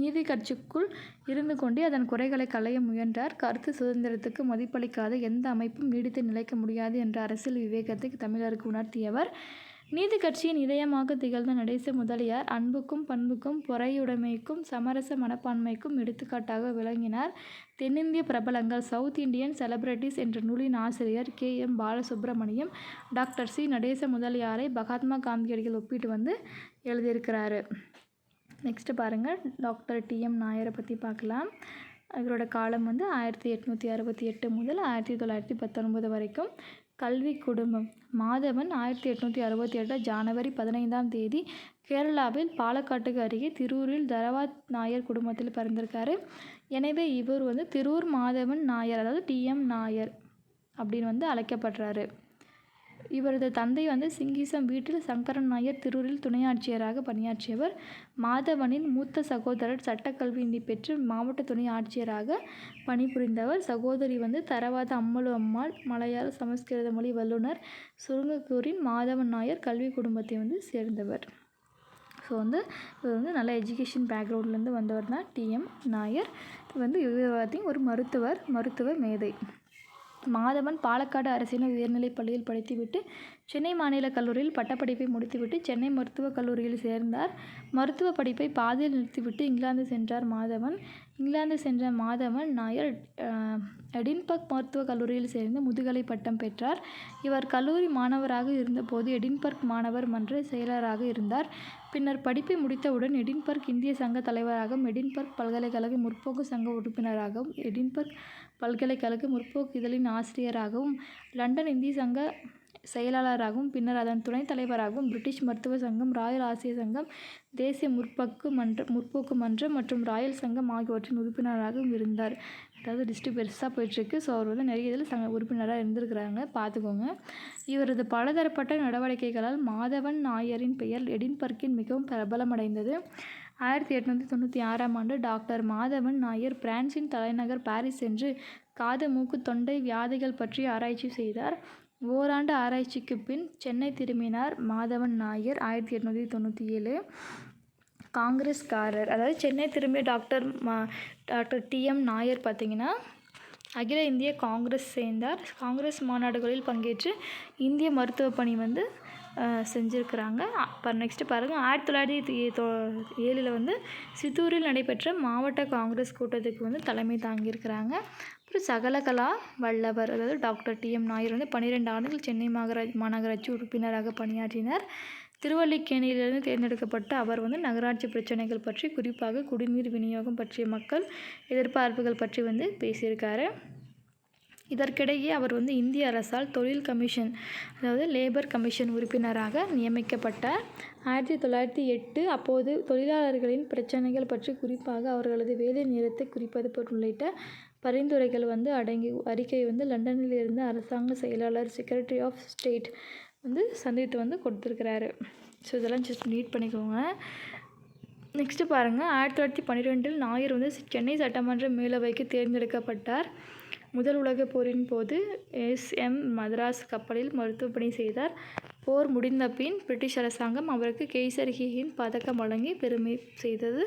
நீதி கட்சிக்குள் இருந்து கொண்டே அதன் குறைகளை களைய முயன்றார். கருத்து சுதந்திரத்துக்கு மதிப்பளிக்காத எந்த அமைப்பும் நீடித்து நிலைக்க முடியாது என்ற அரசியல் விவேகத்தை தமிழருக்கு உணர்த்தியவர். நீதி கட்சியின் இதயமாக திகழ்ந்த நடேச முதலியார் அன்புக்கும் பண்புக்கும் பொறையுடைமைக்கும் சமரச மனப்பான்மைக்கும் எடுத்துக்காட்டாக விளங்கினார். தென்னிந்திய பிரபலங்கள் சவுத் இண்டியன் செலிபிரிட்டிஸ் என்ற நூலின் ஆசிரியர் K.M. Balasubramaniam doctor C. Natesa முதலியாரை மகாத்மா காந்தியடிகள் ஒப்பிட்டு எழுதியிருக்கிறாரு. நெக்ஸ்ட்டு பாருங்கள், டாக்டர் T.M. நாயரை பற்றி பார்க்கலாம். இவரோட காலம் 1868 முதல் 1919 வரைக்கும். கல்வி குடும்பம். மாதவன் 1868 ஜனவரி 15 கேரளாவில் பாலக்காட்டுக்கு அருகே திருவூரில் தரவாத் நாயர் குடும்பத்தில் பிறந்திருக்காரு. எனவே இவர் திருவூர் மாதவன் நாயர், அதாவது T.M. நாயர் அப்படின்னு அழைக்கப்படுறாரு. இவரது தந்தை சிங்கிசம் வீட்டில் சங்கரன் நாயர் திருவூரில் துணை ஆட்சியராக பணியாற்றியவர். மாதவனின் மூத்த சகோதரர் சட்டக்கல்வி பெற்று மாவட்ட துணை ஆட்சியராக பணிபுரிந்தவர். சகோதரி தரவாத அம்மலு அம்மாள், மலையாள சமஸ்கிருத மொழி வல்லுனர். சுருங்கக்கூறின் மாதவன் நாயர் கல்வி குடும்பத்தை சேர்ந்தவர். ஸோ இவர் நல்ல எஜுகேஷன் பேக்ரவுண்ட்லேருந்து வந்தவர் தான் T.M. நாயர். இவர் ஒரு மருத்துவ மேதை. மாதவன் பாலக்காடு அரசினர் உயர்நிலைப் பள்ளியில் படித்துவிட்டு சென்னை மாநில கல்லூரியில் பட்டப்படிப்பை முடித்துவிட்டு சென்னை மருத்துவக் கல்லூரியில் சேர்ந்தார். மருத்துவ படிப்பை பாதியில் நிறுத்திவிட்டு இங்கிலாந்து சென்றார் மாதவன். இங்கிலாந்து சென்ற மாதவன் நாயர் எடின்பர்க் மருத்துவக் கல்லூரியில் சேர்ந்து முதுகலை பட்டம் பெற்றார். இவர் கல்லூரி மாணவராக இருந்தபோது எடின்பர்க் மாணவர் மன்ற செயலராக இருந்தார். பின்னர் படிப்பை முடித்தவுடன் எடின்பர்க் இந்திய சங்க தலைவராகவும் எடின்பர்க் பல்கலைக்கழக முற்போக்கு சங்க உறுப்பினராகவும் எடின்பர்க் பல்கலைக்கழக முற்போக்கு இதழின் ஆசிரியராகவும் லண்டன் இந்திய சங்க செயலாளராகவும் பின்னர் அதன் துணைத் தலைவராகவும் பிரிட்டிஷ் மருத்துவ சங்கம், ராயல் ஆசிய சங்கம், தேசிய முற்போக்கு மன்றம் மற்றும் ராயல் சங்கம் ஆகியவற்றின் உறுப்பினராகவும் இருந்தார். அதாவது லிஸ்ட்டு பெருசாக போயிட்டுருக்கு. ஸோ அவர் நிறைய இதில் உறுப்பினராக இருந்திருக்கிறாங்க, பார்த்துக்கோங்க. இவரது பலதரப்பட்ட நடவடிக்கைகளால் மாதவன் நாயரின் பெயர் எடின்பர்க்கில் மிகவும் பிரபலமடைந்தது. 1896 டாக்டர் மாதவன் நாயர் பிரான்சின் தலைநகர் பாரிஸ் சென்று காது, மூக்கு, தொண்டை வியாதிகள் பற்றி ஆராய்ச்சி செய்தார். ஓராண்டு ஆராய்ச்சிக்கு பின் சென்னை திரும்பினார் மாதவன் நாயர். 1897 காங்கிரஸ்காரர். அதாவது சென்னை திரும்பிய டாக்டர் T.M. நாயர் பார்த்திங்கன்னா அகில இந்திய காங்கிரஸ் சேர்ந்தார். காங்கிரஸ் மாநாடுகளில் பங்கேற்று இந்திய மருத்துவ பணி செஞ்சுருக்கிறாங்க. நெக்ஸ்ட்டு பாருங்கள், 1907 சித்தூரில் நடைபெற்ற மாவட்ட காங்கிரஸ் கூட்டத்துக்கு தலைமை தாங்கியிருக்கிறாங்க. அப்புறம் சகலகலா வல்லவர், அதாவது டாக்டர் T.M. நாயர் 12 ஆண்டுகள் சென்னை மாநகராட்சி உறுப்பினராக பணியாற்றினார். திருவல்லிக்கேணியிலிருந்து தேர்ந்தெடுக்கப்பட்ட அவர் வந்து நகராட்சி பிரச்சனைகள் பற்றி, குறிப்பாக குடிநீர் விநியோகம் பற்றிய மக்கள் எதிர்பார்ப்புகள் பற்றி வந்து பேசியிருக்காரு. இதற்கிடையே அவர் வந்து இந்திய அரசால் தொழில் கமிஷன், அதாவது லேபர் கமிஷன் உறுப்பினராக நியமிக்கப்பட்டார். 1908 அப்போது தொழிலாளர்களின் பிரச்சனைகள் பற்றி, குறிப்பாக அவர்களது வேலை நேரத்தை குறிப்பது உள்ளிட்ட பரிந்துரைகள் வந்து அடங்கிய அறிக்கை வந்து லண்டனில் இருந்த அரசாங்க செயலாளர் செக்ரட்டரி ஆஃப் ஸ்டேட் வந்து சந்தித்து வந்து கொடுத்துருக்கிறாரு. ஸோ இதெல்லாம் ஜஸ்ட் ரீட் பண்ணிக்கோங்க. நெக்ஸ்ட்டு பாருங்கள், 1912 நாயர் வந்து சென்னை சட்டமன்ற மேலவைக்கு தேர்ந்தெடுக்கப்பட்டார். முதல் உலகப் போரின் போது SM மதராஸ் கப்பலில் மருத்துவ பணி செய்தார். போர் முடிந்த பின் பிரிட்டிஷ் அரசாங்கம் அவருக்கு கெய்சர்-இ-ஹிந்த் பதக்கம் வழங்கி பெருமை செய்தது.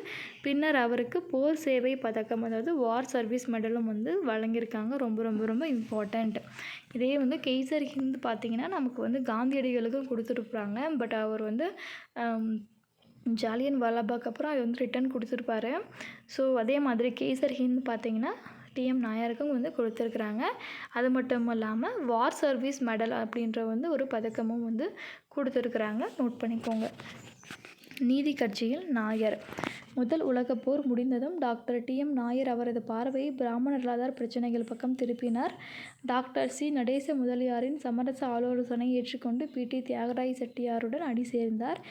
பின்னர் அவருக்கு போர் சேவை பதக்கம், அதாவது வார் சர்வீஸ் மெடலும் வந்து வழங்கியிருக்காங்க. ரொம்ப ரொம்ப ரொம்ப இம்பார்ட்டண்ட். இதே வந்து கெய்சர்-ஹிந்த் பார்த்திங்கன்னா நமக்கு வந்து காந்தியடிகளுக்கும் கொடுத்துருப்பாங்க. பட் அவர் வந்து ஜாலியன் வாலாபாக் அப்புறம் அது வந்து ரிட்டன் கொடுத்துருப்பாரு. ஸோ அதே மாதிரி கெய்சர்-ஹிந்த் பார்த்திங்கன்னா TM நாயருக்கும் வந்து கொடுத்துருக்குறாங்க. அது மட்டும் இல்லாமல் வார் சர்வீஸ் மெடல் அப்படின்ற வந்து ஒரு பதக்கமும் வந்து கொடுத்துருக்குறாங்க. நோட் பண்ணிக்கோங்க. நீதி கட்சியில் நாயர். முதல் உலகப் போர் முடிந்ததும் டாக்டர் TM நாயர் அவரது பார்வையை பிராமணர்களாதார் பிரச்சனைகள் பக்கம் திருப்பினார். டாக்டர் C நடேச முதலியாரின் சமரச ஆலோசனை ஏற்றுக்கொண்டு PT தியாகராய செட்டியாருடன் அணி சேர்ந்தார்.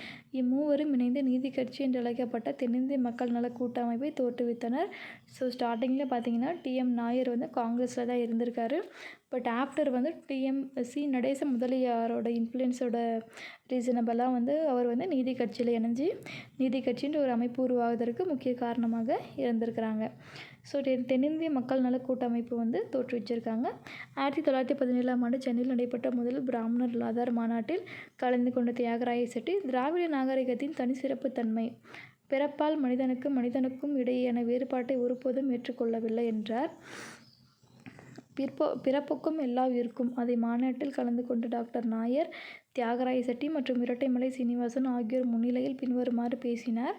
இம்மூவரும் இணைந்து நீதி கட்சி என்றழைக்கப்பட்ட தென்னிந்திய மக்கள் நல கூட்டமைப்பை தோற்றுவித்தனர். ஸோ ஸ்டார்டிங்கில் பார்த்தீங்கன்னா TM நாயர் வந்து காங்கிரஸில் தான் இருந்திருக்காரு. பட் ஆஃப்டர் வந்து C நடேச முதலியாரோட இன்ஃப்ளூயன்ஸோட ரீசனபிளாக வந்து அவர் வந்து நீதி கட்சியில் இணைஞ்சு நீதி கட்சின்ற ஒரு அமைப்பு உருவாவதற்கு முக்கிய காரணமாக இருந்திருக்கிறாங்க. ஸோ தென்னிந்திய மக்கள் நல கூட்டமைப்பு வந்து தோற்றுவிச்சிருக்காங்க. 1917ஆம் ஆண்டு சென்னையில் நடைபெற்ற முதல் பிராமணர் ஆதார் மாநாட்டில் கலந்து கொண்ட தியாகராய செட்டி, திராவிட நாகரிகத்தின் தனிச்சிறப்பு தன்மை, பிறப்பால் மனிதனுக்கும் இடையேயான வேறுபாட்டை ஒருபோதும் ஏற்றுக்கொள்ளவில்லை என்றார். பிறப்புக்கும் எல்லா உயிர்க்கும். அதை மாநாட்டில் கலந்து கொண்ட டாக்டர் நாயர், தியாகராய செட்டி மற்றும் இரட்டைமலை சீனிவாசன் ஆகியோர் முன்னிலையில் பின்வருமாறு பேசினார்.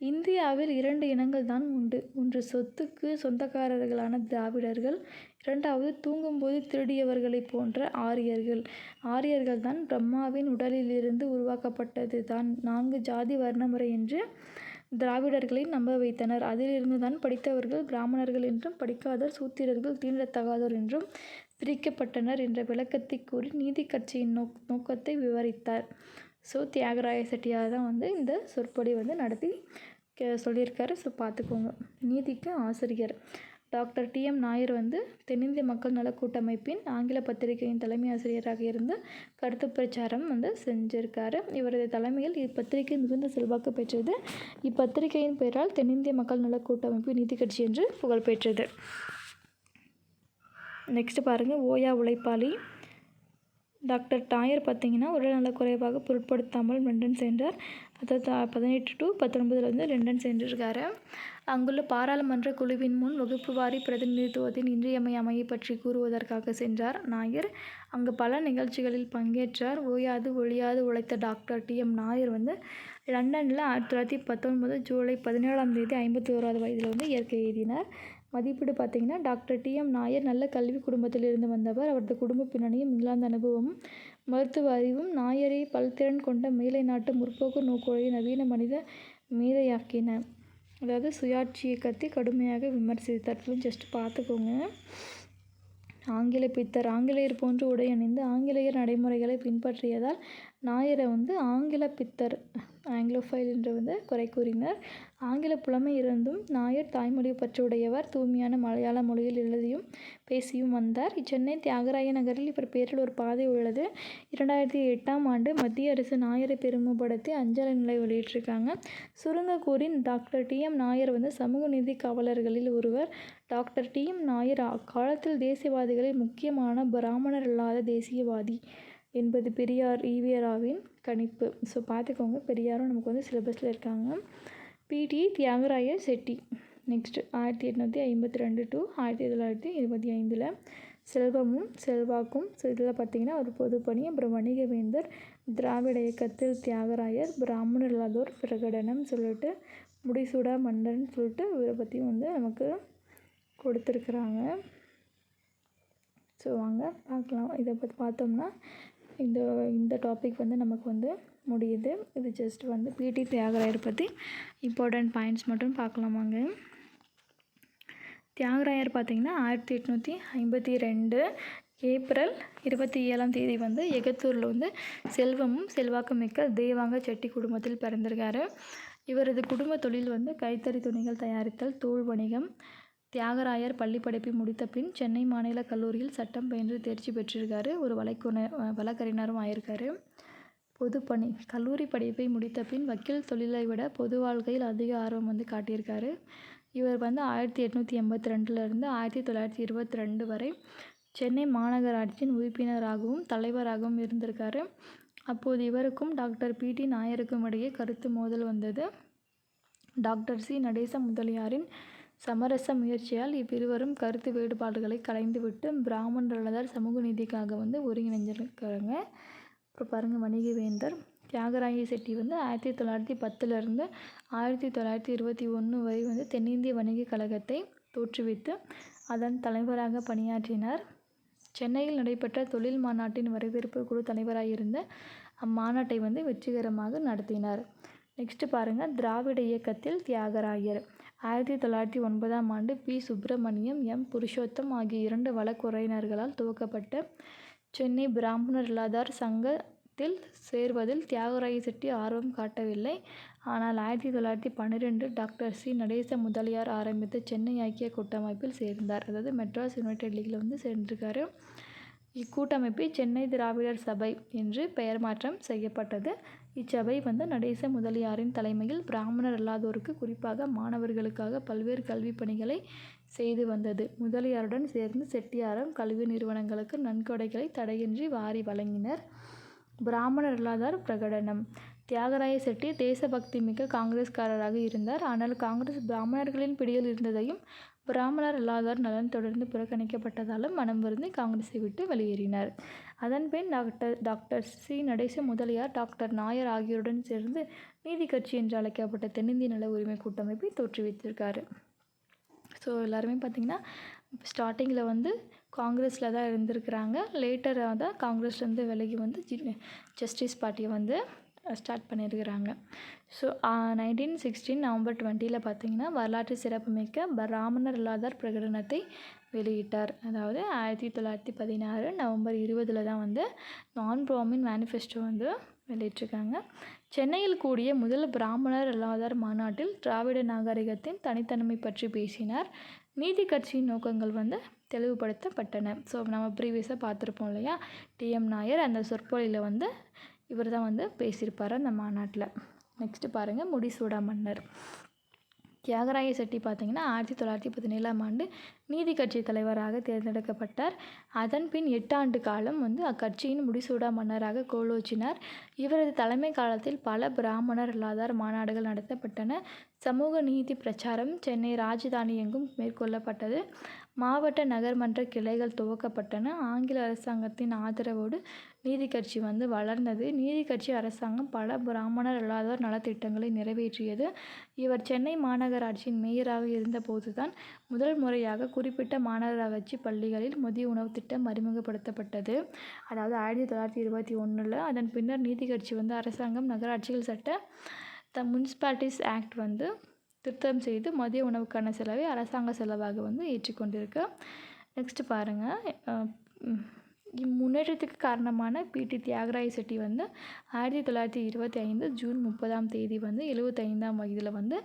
இந்தியாவில் 2 இனங்கள் தான் உண்டு. ஒன்று சொத்துக்கு சொந்தக்காரர்களான திராவிடர்கள், இரண்டாவது தூங்கும்போது திருடியவர்களைப் போன்ற ஆரியர்கள். ஆரியர்கள் தான் பிரம்மாவின் உடலிலிருந்து உருவாக்கப்பட்டது தான் 4 ஜாதி வர்ணமுறை என்று திராவிடர்களை நம்ப வைத்தனர். அதிலிருந்து தான் படித்தவர்கள் பிராமணர்கள் என்றும் படிக்காதோர் சூத்திரர்கள் தீண்டத்தகாதோர் என்றும் பிரிக்கப்பட்டனர் என்ற விளக்கத்தை கூறி நீதி கட்சியின் நோக்கத்தை விவரித்தார். ஸோ தியாகராய செட்டியார் தான் வந்து இந்த சொற்பொழி வந்து நடத்தி சொல்லியிருக்காரு. ஸோ பார்த்துக்கோங்க. நீதிக்கு ஆசிரியர் டாக்டர் TM நாயர் வந்து தென்னிந்திய மக்கள் நல கூட்டமைப்பின் ஆங்கில பத்திரிகையின் தலைமை ஆசிரியராக இருந்து கருத்து பிரச்சாரம் வந்து செஞ்சிருக்காரு. இவரது தலைமையில் இப்பத்திரிகை மிகுந்த செல்வாக்கு பெற்றது. இப்பத்திரிகையின் பெயரால் தென்னிந்திய மக்கள் நல கூட்டமைப்பு நீதி கட்சி என்று புகழ் பெற்றது. நெக்ஸ்ட் பாருங்கள், ஓயா உழைப்பாளி. டாக்டர் நாயர் பார்த்திங்கன்னா உடல்நலக் குறைவாக பொருட்படுத்தாமல் லண்டன் சென்றார். அதாவது 18 to 19 லண்டன் சென்றிருக்காரு. அங்குள்ள பாராளுமன்ற குழுவின் முன் வகுப்பு வாரி பிரதிநிதித்துவத்தின் இன்றியமையாமையை பற்றி கூறுவதற்காக சென்றார் நாயர். அங்கு பல நிகழ்ச்சிகளில் பங்கேற்றார். ஓயாது ஒழியாது உழைத்த டாக்டர் TM நாயர் வந்து லண்டனில் 1919 ஜூலை 17ஆம் தேதி 51வது வயதில் வந்து இயற்கை எய்தினார். மதிப்பீடு பார்த்திங்கன்னா டாக்டர் TM நாயர் நல்ல கல்வி குடும்பத்திலிருந்து வந்தவர். அவரது குடும்ப பின்னணியும் இங்கிலாந்து அனுபவமும் மருத்துவ அறிவும் நாயரை பல்திறன் கொண்ட மேலை நாட்டு முற்போக்கு நோக்குடைய நவீன மனித மேதையாக்கின. அதாவது சுயாட்சி இயக்கத்தை கடுமையாக விமர்சித்தார். ஜஸ்ட் பார்த்துக்கோங்க. ஆங்கில பித்தர். ஆங்கிலேயர் போன்று உடை அணிந்து ஆங்கிலேயர் நடைமுறைகளை பின்பற்றியதால் நாயரை வந்து ஆங்கில பித்தர், ஆங்கிலோஃபைல் என்று வந்து குறை கூறினர். ஆங்கில புலமை இருந்தும் நாயர் தாய்மொழி பற்றுடையவர். தூய்மையான மலையாள மொழியில் எழுதியும் பேசியும் வந்தார். சென்னை தியாகராய நகரில் இவர் பேரில் ஒரு பாதை உள்ளது. 2008ஆம் ஆண்டு மத்திய அரசு நாயரை பெருமைப்படுத்தி அஞ்சல் நிலை வெளியிட்டிருக்காங்க. சுருங்க கூறி டாக்டர் TM நாயர் வந்து சமூக நீதி காவலர்களில் ஒருவர். டாக்டர் TM நாயர் அக்காலத்தில் தேசியவாதிகளில் முக்கியமான பிராமணர் இல்லாத தேசியவாதி என்பது பெரியார் ஈவேராவின் கணிப்பு. ஸோ பார்த்துக்கோங்க, பெரியாரும் நமக்கு வந்து சிலபஸில் இருக்காங்க. PT Thyagaraya Chetty. Next 1852 to 1925 செல்வமும் செல்வாக்கும். ஸோ இதில் பார்த்திங்கன்னா ஒரு பொதுப்பணி, அப்புறம் வணிகவேந்தர், திராவிட இயக்கத்தில் தியாகராயர், பிராமணர் இல்லாதோர் பிரகடனம் சொல்லிட்டு, முடிசூடா மன்னர்னு சொல்லிட்டு இவரை பற்றியும் வந்து நமக்கு கொடுத்துருக்குறாங்க. ஸோ வாங்க பார்க்கலாம். இதை பற்றி பார்த்தோம்னா இந்த டாபிக் வந்து நமக்கு வந்து முடியுது. இது ஜஸ்ட் வந்து பிடி தியாகராயர் பற்றி இம்பார்ட்டண்ட் பாயிண்ட்ஸ் மட்டும் பார்க்கலாமாங்க. தியாகராயர் பார்த்திங்கன்னா 1852 ஏப்ரல் 27 வந்து எகத்தூரில் வந்து செல்வமும் செல்வாக்கு மிக்க தேவாங்க செட்டி குடும்பத்தில் பிறந்திருக்காரு. இவரது குடும்ப தொழில் வந்து கைத்தறி துணிகள் தயாரித்தல், தோல் வணிகம். தியாகராயர் பள்ளி படிப்பை முடித்த பின் சென்னை மாநில கல்லூரியில் சட்டம் பயின்று தேர்ச்சி பெற்றிருக்காரு. ஒரு வழக்கறிஞரும் ஆயிருக்காரு. பொதுப்பணி கல்லூரி படிப்பை முடித்த பின் வக்கீல் தொழிலை விட பொது வாழ்க்கையில் அதிக ஆர்வம் வந்து காட்டியிருக்காரு. இவர் வந்து 1882 1922 வரை சென்னை மாநகராட்சியின் உறுப்பினராகவும் தலைவராகவும் இருந்திருக்காரு. அப்போது இவருக்கும் டாக்டர் பிடி நாயருக்கும் இடையே கருத்து மோதல் வந்தது. டாக்டர் சி நடேச முதலியாரின் சமரச முயற்சியால் இவ்விருவரும் கருத்து வேறுபாடுகளை களைந்துவிட்டு பிராமணர் சமூக நீதிக்காக வந்து ஒருங்கிணைஞ்சிருக்காங்க. அப்புறம் பாருங்கள், வணிகவேந்தர் தியாகராய செட்டி வந்து 1910 1921 வரை வந்து தென்னிந்திய வணிக கழகத்தை தோற்றுவித்து அதன் தலைவராக பணியாற்றினார். சென்னையில் நடைபெற்ற தொழில் மாநாட்டின் வரவேற்பு குழு தலைவராயிருந்த அம்மாநாட்டை வந்து வெற்றிகரமாக நடத்தினார். நெக்ஸ்ட்டு பாருங்கள், திராவிட இயக்கத்தில் தியாகராயர் 1909 பி. சுப்பிரமணியம், எம். புருஷோத்தம் ஆகிய 2 வழக்குரைஞர்களால் துவக்கப்பட்ட சென்னை பிராமணர் இல்லாதார் சங்கத்தில் சேர்வதில் தியாகராய செட்டி ஆர்வம் காட்டவில்லை. ஆனால் 1912 டாக்டர் சி நடேச முதலியார் ஆரம்பித்த சென்னை ஐக்கிய கூட்டமைப்பில் சேர்ந்தார். அதாவது மெட்ராஸ் யுனைடெட் லீகில் வந்து சேர்ந்திருக்காரு. இக்கூட்டமைப்பை சென்னை திராவிடர் சபை என்று பெயர் மாற்றம் செய்யப்பட்டது. இச்சபை வந்து நடேச முதலியாரின் தலைமையில் பிராமணர் அல்லாதோருக்கு, குறிப்பாக மாணவர்களுக்காக பல்வேறு கல்வி பணிகளை செய்து வந்தது. முதலியாருடன் சேர்ந்து செட்டியாரும் கல்வி நிறுவனங்களுக்கு நன்கொடைகளை தடையின்றி வாரி வழங்கினர். பிராமணர் அல்லாதார் பிரகடனம் தியாகராய செட்டி தேசபக்தி மிக்க காங்கிரஸ்காரராக இருந்தார். ஆனால் காங்கிரஸ் பிராமணர்களின் பிடியில் இருந்ததையும் பிராமணர் அல்லாதார் நலன் தொடர்ந்து புறக்கணிக்கப்பட்டதாலும் மனம் வருந்தி காங்கிரஸை விட்டு வெளியேறினார். அதன்பின் doctor C Natesa Mudaliar, doctor Nair ஆகியோருடன் சேர்ந்து நீதி கட்சி என்று அழைக்கப்பட்ட தென்னிந்திய நல உரிமை கூட்டமைப்பை தோற்றுவித்திருக்காரு. ஸோ எல்லாருமே பார்த்திங்கன்னா ஸ்டார்டிங்கில் வந்து காங்கிரஸில் தான் இருந்திருக்கிறாங்க. லேட்டராக தான் காங்கிரஸ்லேருந்து விலகி வந்து ஜஸ்டிஸ் பார்ட்டியை வந்து ஸ்டார்ட் பண்ணியிருக்கிறாங்க. ஸோ 1916 நவம்பர் 20 பார்த்திங்கன்னா வரலாற்று சிறப்புமிக்க பிராமணர் இல்லாதார் பிரகடனத்தை வெளியிட்டார். அதாவது 1916 நவம்பர் 20 தான் வந்து நான் பிராமின் மேனிஃபெஸ்டோ வந்து வெளியிட்டிருக்காங்க. சென்னையில் கூடிய முதல் பிராமணர் இல்லாதார் மாநாட்டில் திராவிட நாகரிகத்தின் தனித்தன்மை பற்றி பேசினார். நீதி கட்சியின் நோக்கங்கள் வந்து தெளிவுபடுத்தப்பட்டன. ஸோ நம்ம ப்ரீவியஸாக பார்த்துருப்போம் இல்லையா, டிஎம் நாயர் அந்த சொற்பொழியில் வந்து இவர் தான் வந்து பேசியிருப்பார் அந்த மாநாட்டில். நெக்ஸ்ட்டு பாருங்கள், முடிசூடா மன்னர் தியாகராய செட்டி பார்த்திங்கன்னா 1917 நீதி கட்சி தலைவராக தேர்ந்தெடுக்கப்பட்டார். அதன் பின் 8 ஆண்டு காலம் வந்து அக்கட்சியின் முடிசூடா மன்னராக கோலோச்சினார். இவரது தலைமை காலத்தில் பல பிராமணர் இல்லாதார் மாநாடுகள் நடத்தப்பட்டன. சமூக நீதி பிரச்சாரம் சென்னை ராஜதானி எங்கும் மேற்கொள்ளப்பட்டது. மாவட்ட நகர்மன்ற கிளைகள் துவக்கப்பட்டன. ஆங்கில அரசாங்கத்தின் ஆதரவோடு நீதி கட்சி வந்து வளர்ந்தது. நீதி கட்சி அரசாங்கம் பல பிராமணர் இல்லாதார் நலத்திட்டங்களை நிறைவேற்றியது. இவர் சென்னை மாநகராட்சியின் மேயராக இருந்தபோது தான் முதல் முறையாக குறிப்பிட்ட மாநகராட்சி பள்ளிகளில் மதிய உணவு திட்டம் அறிமுகப்படுத்தப்பட்டது. அதாவது 1921. அதன் பின்னர் நீதி கட்சி வந்து அரசாங்கம் நகராட்சிகள் சட்ட முனிசிபாலிட்டிஸ் ஆக்ட் வந்து திருத்தம் செய்து மதிய உணவுக்கான செலவை அரசாங்க செலவாக வந்து ஏற்றுக்கொண்டிருக்கு. நெக்ஸ்ட்டு பாருங்கள், இம்முன்னேற்றத்துக்கு காரணமான பிடி தியாகராய செட்டி வந்து 1925 ஜூன் 30 வந்து 75ஆம் வயதில் வந்து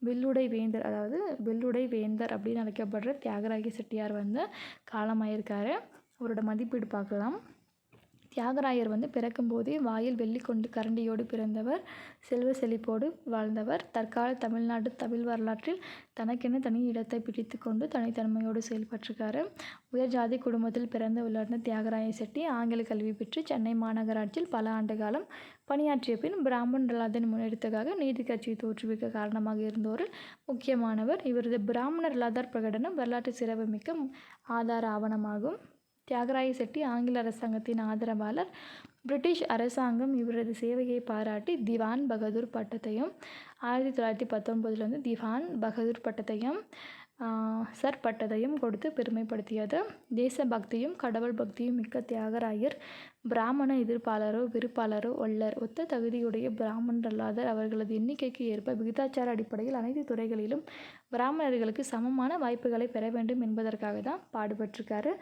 வெள்ளுடை வேந்தர், அதாவது வெள்ளுடை வேந்தர் அப்படின்னு அழைக்கப்படுற தியாகராய செட்டியார் வந்து காலமாயிருக்காரு. அவரோட மதிப்பீடு பார்க்கலாம். தியாகராயர் வந்து பிறக்கும்போதே வாயில் வெள்ளி கொண்டு கரண்டியோடு பிறந்தவர். செல்வ செழிப்போடு வாழ்ந்தவர். தற்கால தமிழ்நாடு தமிழ் வரலாற்றில் தனக்கென தனி இடத்தை பிடித்து கொண்டு தனித்தன்மையோடு செயல்பட்டிருக்காரு. உயர் ஜாதி குடும்பத்தில் பிறந்து வளர்ந்த தியாகராய செட்டி ஆங்கில கல்வி பெற்று சென்னை மாநகராட்சியில் பல ஆண்டு காலம் பணியாற்றிய பின் பிராமணர் இல்லாதரின் முன்னேற்றத்துக்காக நீதி கட்சியை தோற்றுவிக்க காரணமாக இருந்தோரில் முக்கியமானவர். இவரது பிராமணர் இல்லாதார் பிரகடனம் வரலாற்று சிறப்புமிக்க ஆதார ஆவணமாகும். தியாகராய செட்டி ஆங்கில அரசாங்கத்தின் ஆதரவாளர். பிரிட்டிஷ் அரசாங்கம் இவரது சேவையை பாராட்டி திவான் பகதூர் பட்டத்தையும் 1919 வந்து திவான் பகதூர் பட்டத்தையும் சர் பட்டத்தையும் கொடுத்து பெருமைப்படுத்தியது. தேசபக்தியும் கடவுள் பக்தியும் மிக்க தியாகராயர் பிராமண எதிர்ப்பாளரோ விருப்பாளரோ அல்லர். ஒத்த தகுதியுடைய பிராமணர் அல்லாதர் அவர்களது எண்ணிக்கைக்கு ஏற்ப விகிதாச்சார அடிப்படையில் அனைத்து துறைகளிலும் பிராமணர்களுக்கு சமமான வாய்ப்புகளை பெற வேண்டும் என்பதற்காக தான் பாடுபட்டிருக்காரு.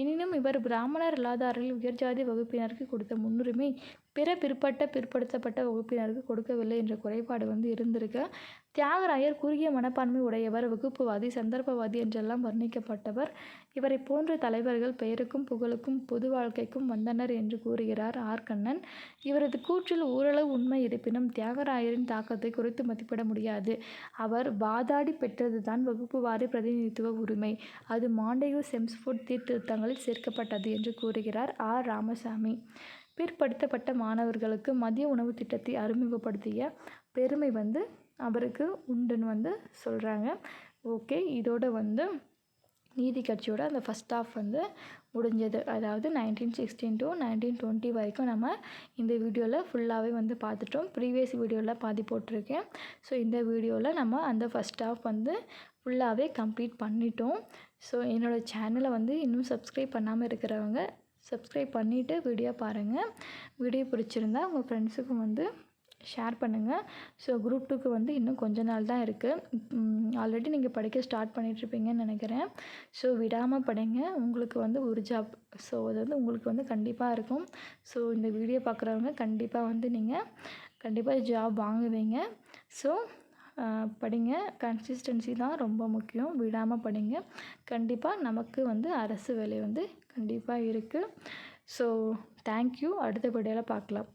எனினும் இவர் பிராமணர் அல்லாதாரில் உயர்ஜாதி வகுப்பினருக்கு கொடுத்த முன்னுரிமை பிற பிற்படுத்தப்பட்ட வகுப்பினருக்கு கொடுக்கவில்லை என்ற குறைபாடு இருந்திருக்கு. தியாகராயர் குறுகிய மனப்பான்மை உடையவர், வகுப்புவாதி, சந்தர்ப்பவாதி என்றெல்லாம் வர்ணிக்கப்பட்டவர். இவரை போன்ற தலைவர்கள் பெயருக்கும் புகழுக்கும் பொது வாழ்க்கைக்கும் வந்தனர் என்று கூறுகிறார் ஆர். கண்ணன். இவரது கூற்றில் ஓரளவு உண்மை இருப்பினும் தியாகராயரின் தாக்கத்தை குறைத்து மதிப்பிட முடியாது. அவர் வாதாடி பெற்றதுதான் வகுப்புவாரி பிரதிநிதித்துவ உரிமை. அது மாண்டேகு செம்ஸ்ஃபோர்ட் சீர்திருத்தங்களில் சேர்க்கப்பட்டது என்று கூறுகிறார் ஆர். ராமசாமி. பிற்படுத்தப்பட்ட மாணவர்களுக்கு மதிய உணவு திட்டத்தை அறிமுகப்படுத்திய பெருமை அவருக்கு உண்டுன்னு சொல்கிறாங்க. ஓகே, இதோட நீதி கட்சியோட அந்த ஃபஸ்ட் ஹாஃப் முடிஞ்சது. அதாவது 1916 to 1920 வரைக்கும் நம்ம இந்த வீடியோவில் ஃபுல்லாகவே பார்த்துட்டோம். ப்ரீவியஸ் வீடியோவில் பாதி போட்டிருக்கேன். ஸோ இந்த வீடியோவில் நம்ம அந்த ஃபஸ்ட் ஹாஃப் ஃபுல்லாகவே கம்ப்ளீட் பண்ணிட்டோம். ஸோ என்னோடய சேனலை இன்னும் சப்ஸ்கிரைப் பண்ணாமல் இருக்கிறவங்க சப்ஸ்கிரைப் பண்ணிவிட்டு வீடியோ பாருங்கள். வீடியோ பிடிச்சிருந்தா உங்கள் ஃப்ரெண்ட்ஸுக்கும் ஷேர் பண்ணுங்கள். ஸோ குரூப் 2க்கு இன்னும் கொஞ்ச நாள் தான் இருக்குது. ஆல்ரெடி நீங்கள் படிக்க ஸ்டார்ட் பண்ணிகிட்ருப்பீங்கன்னு நினைக்கிறேன். ஸோ விடாமல் படிங்க. உங்களுக்கு ஒரு ஜாப், ஸோ அது உங்களுக்கு கண்டிப்பாக இருக்கும். ஸோ இந்த வீடியோ பார்க்குறவங்க கண்டிப்பாக நீங்கள் கண்டிப்பாக ஜாப் வாங்குவீங்க. ஸோ படிங்க. கன்சிஸ்டன்சி தான் ரொம்ப முக்கியம். விடாமல் படிங்க. கண்டிப்பாக நமக்கு அரசு வேலை கண்டிப்பாக இருக்குது. So thank you. அடுத்த வீடியோவில் பார்க்கலாம்.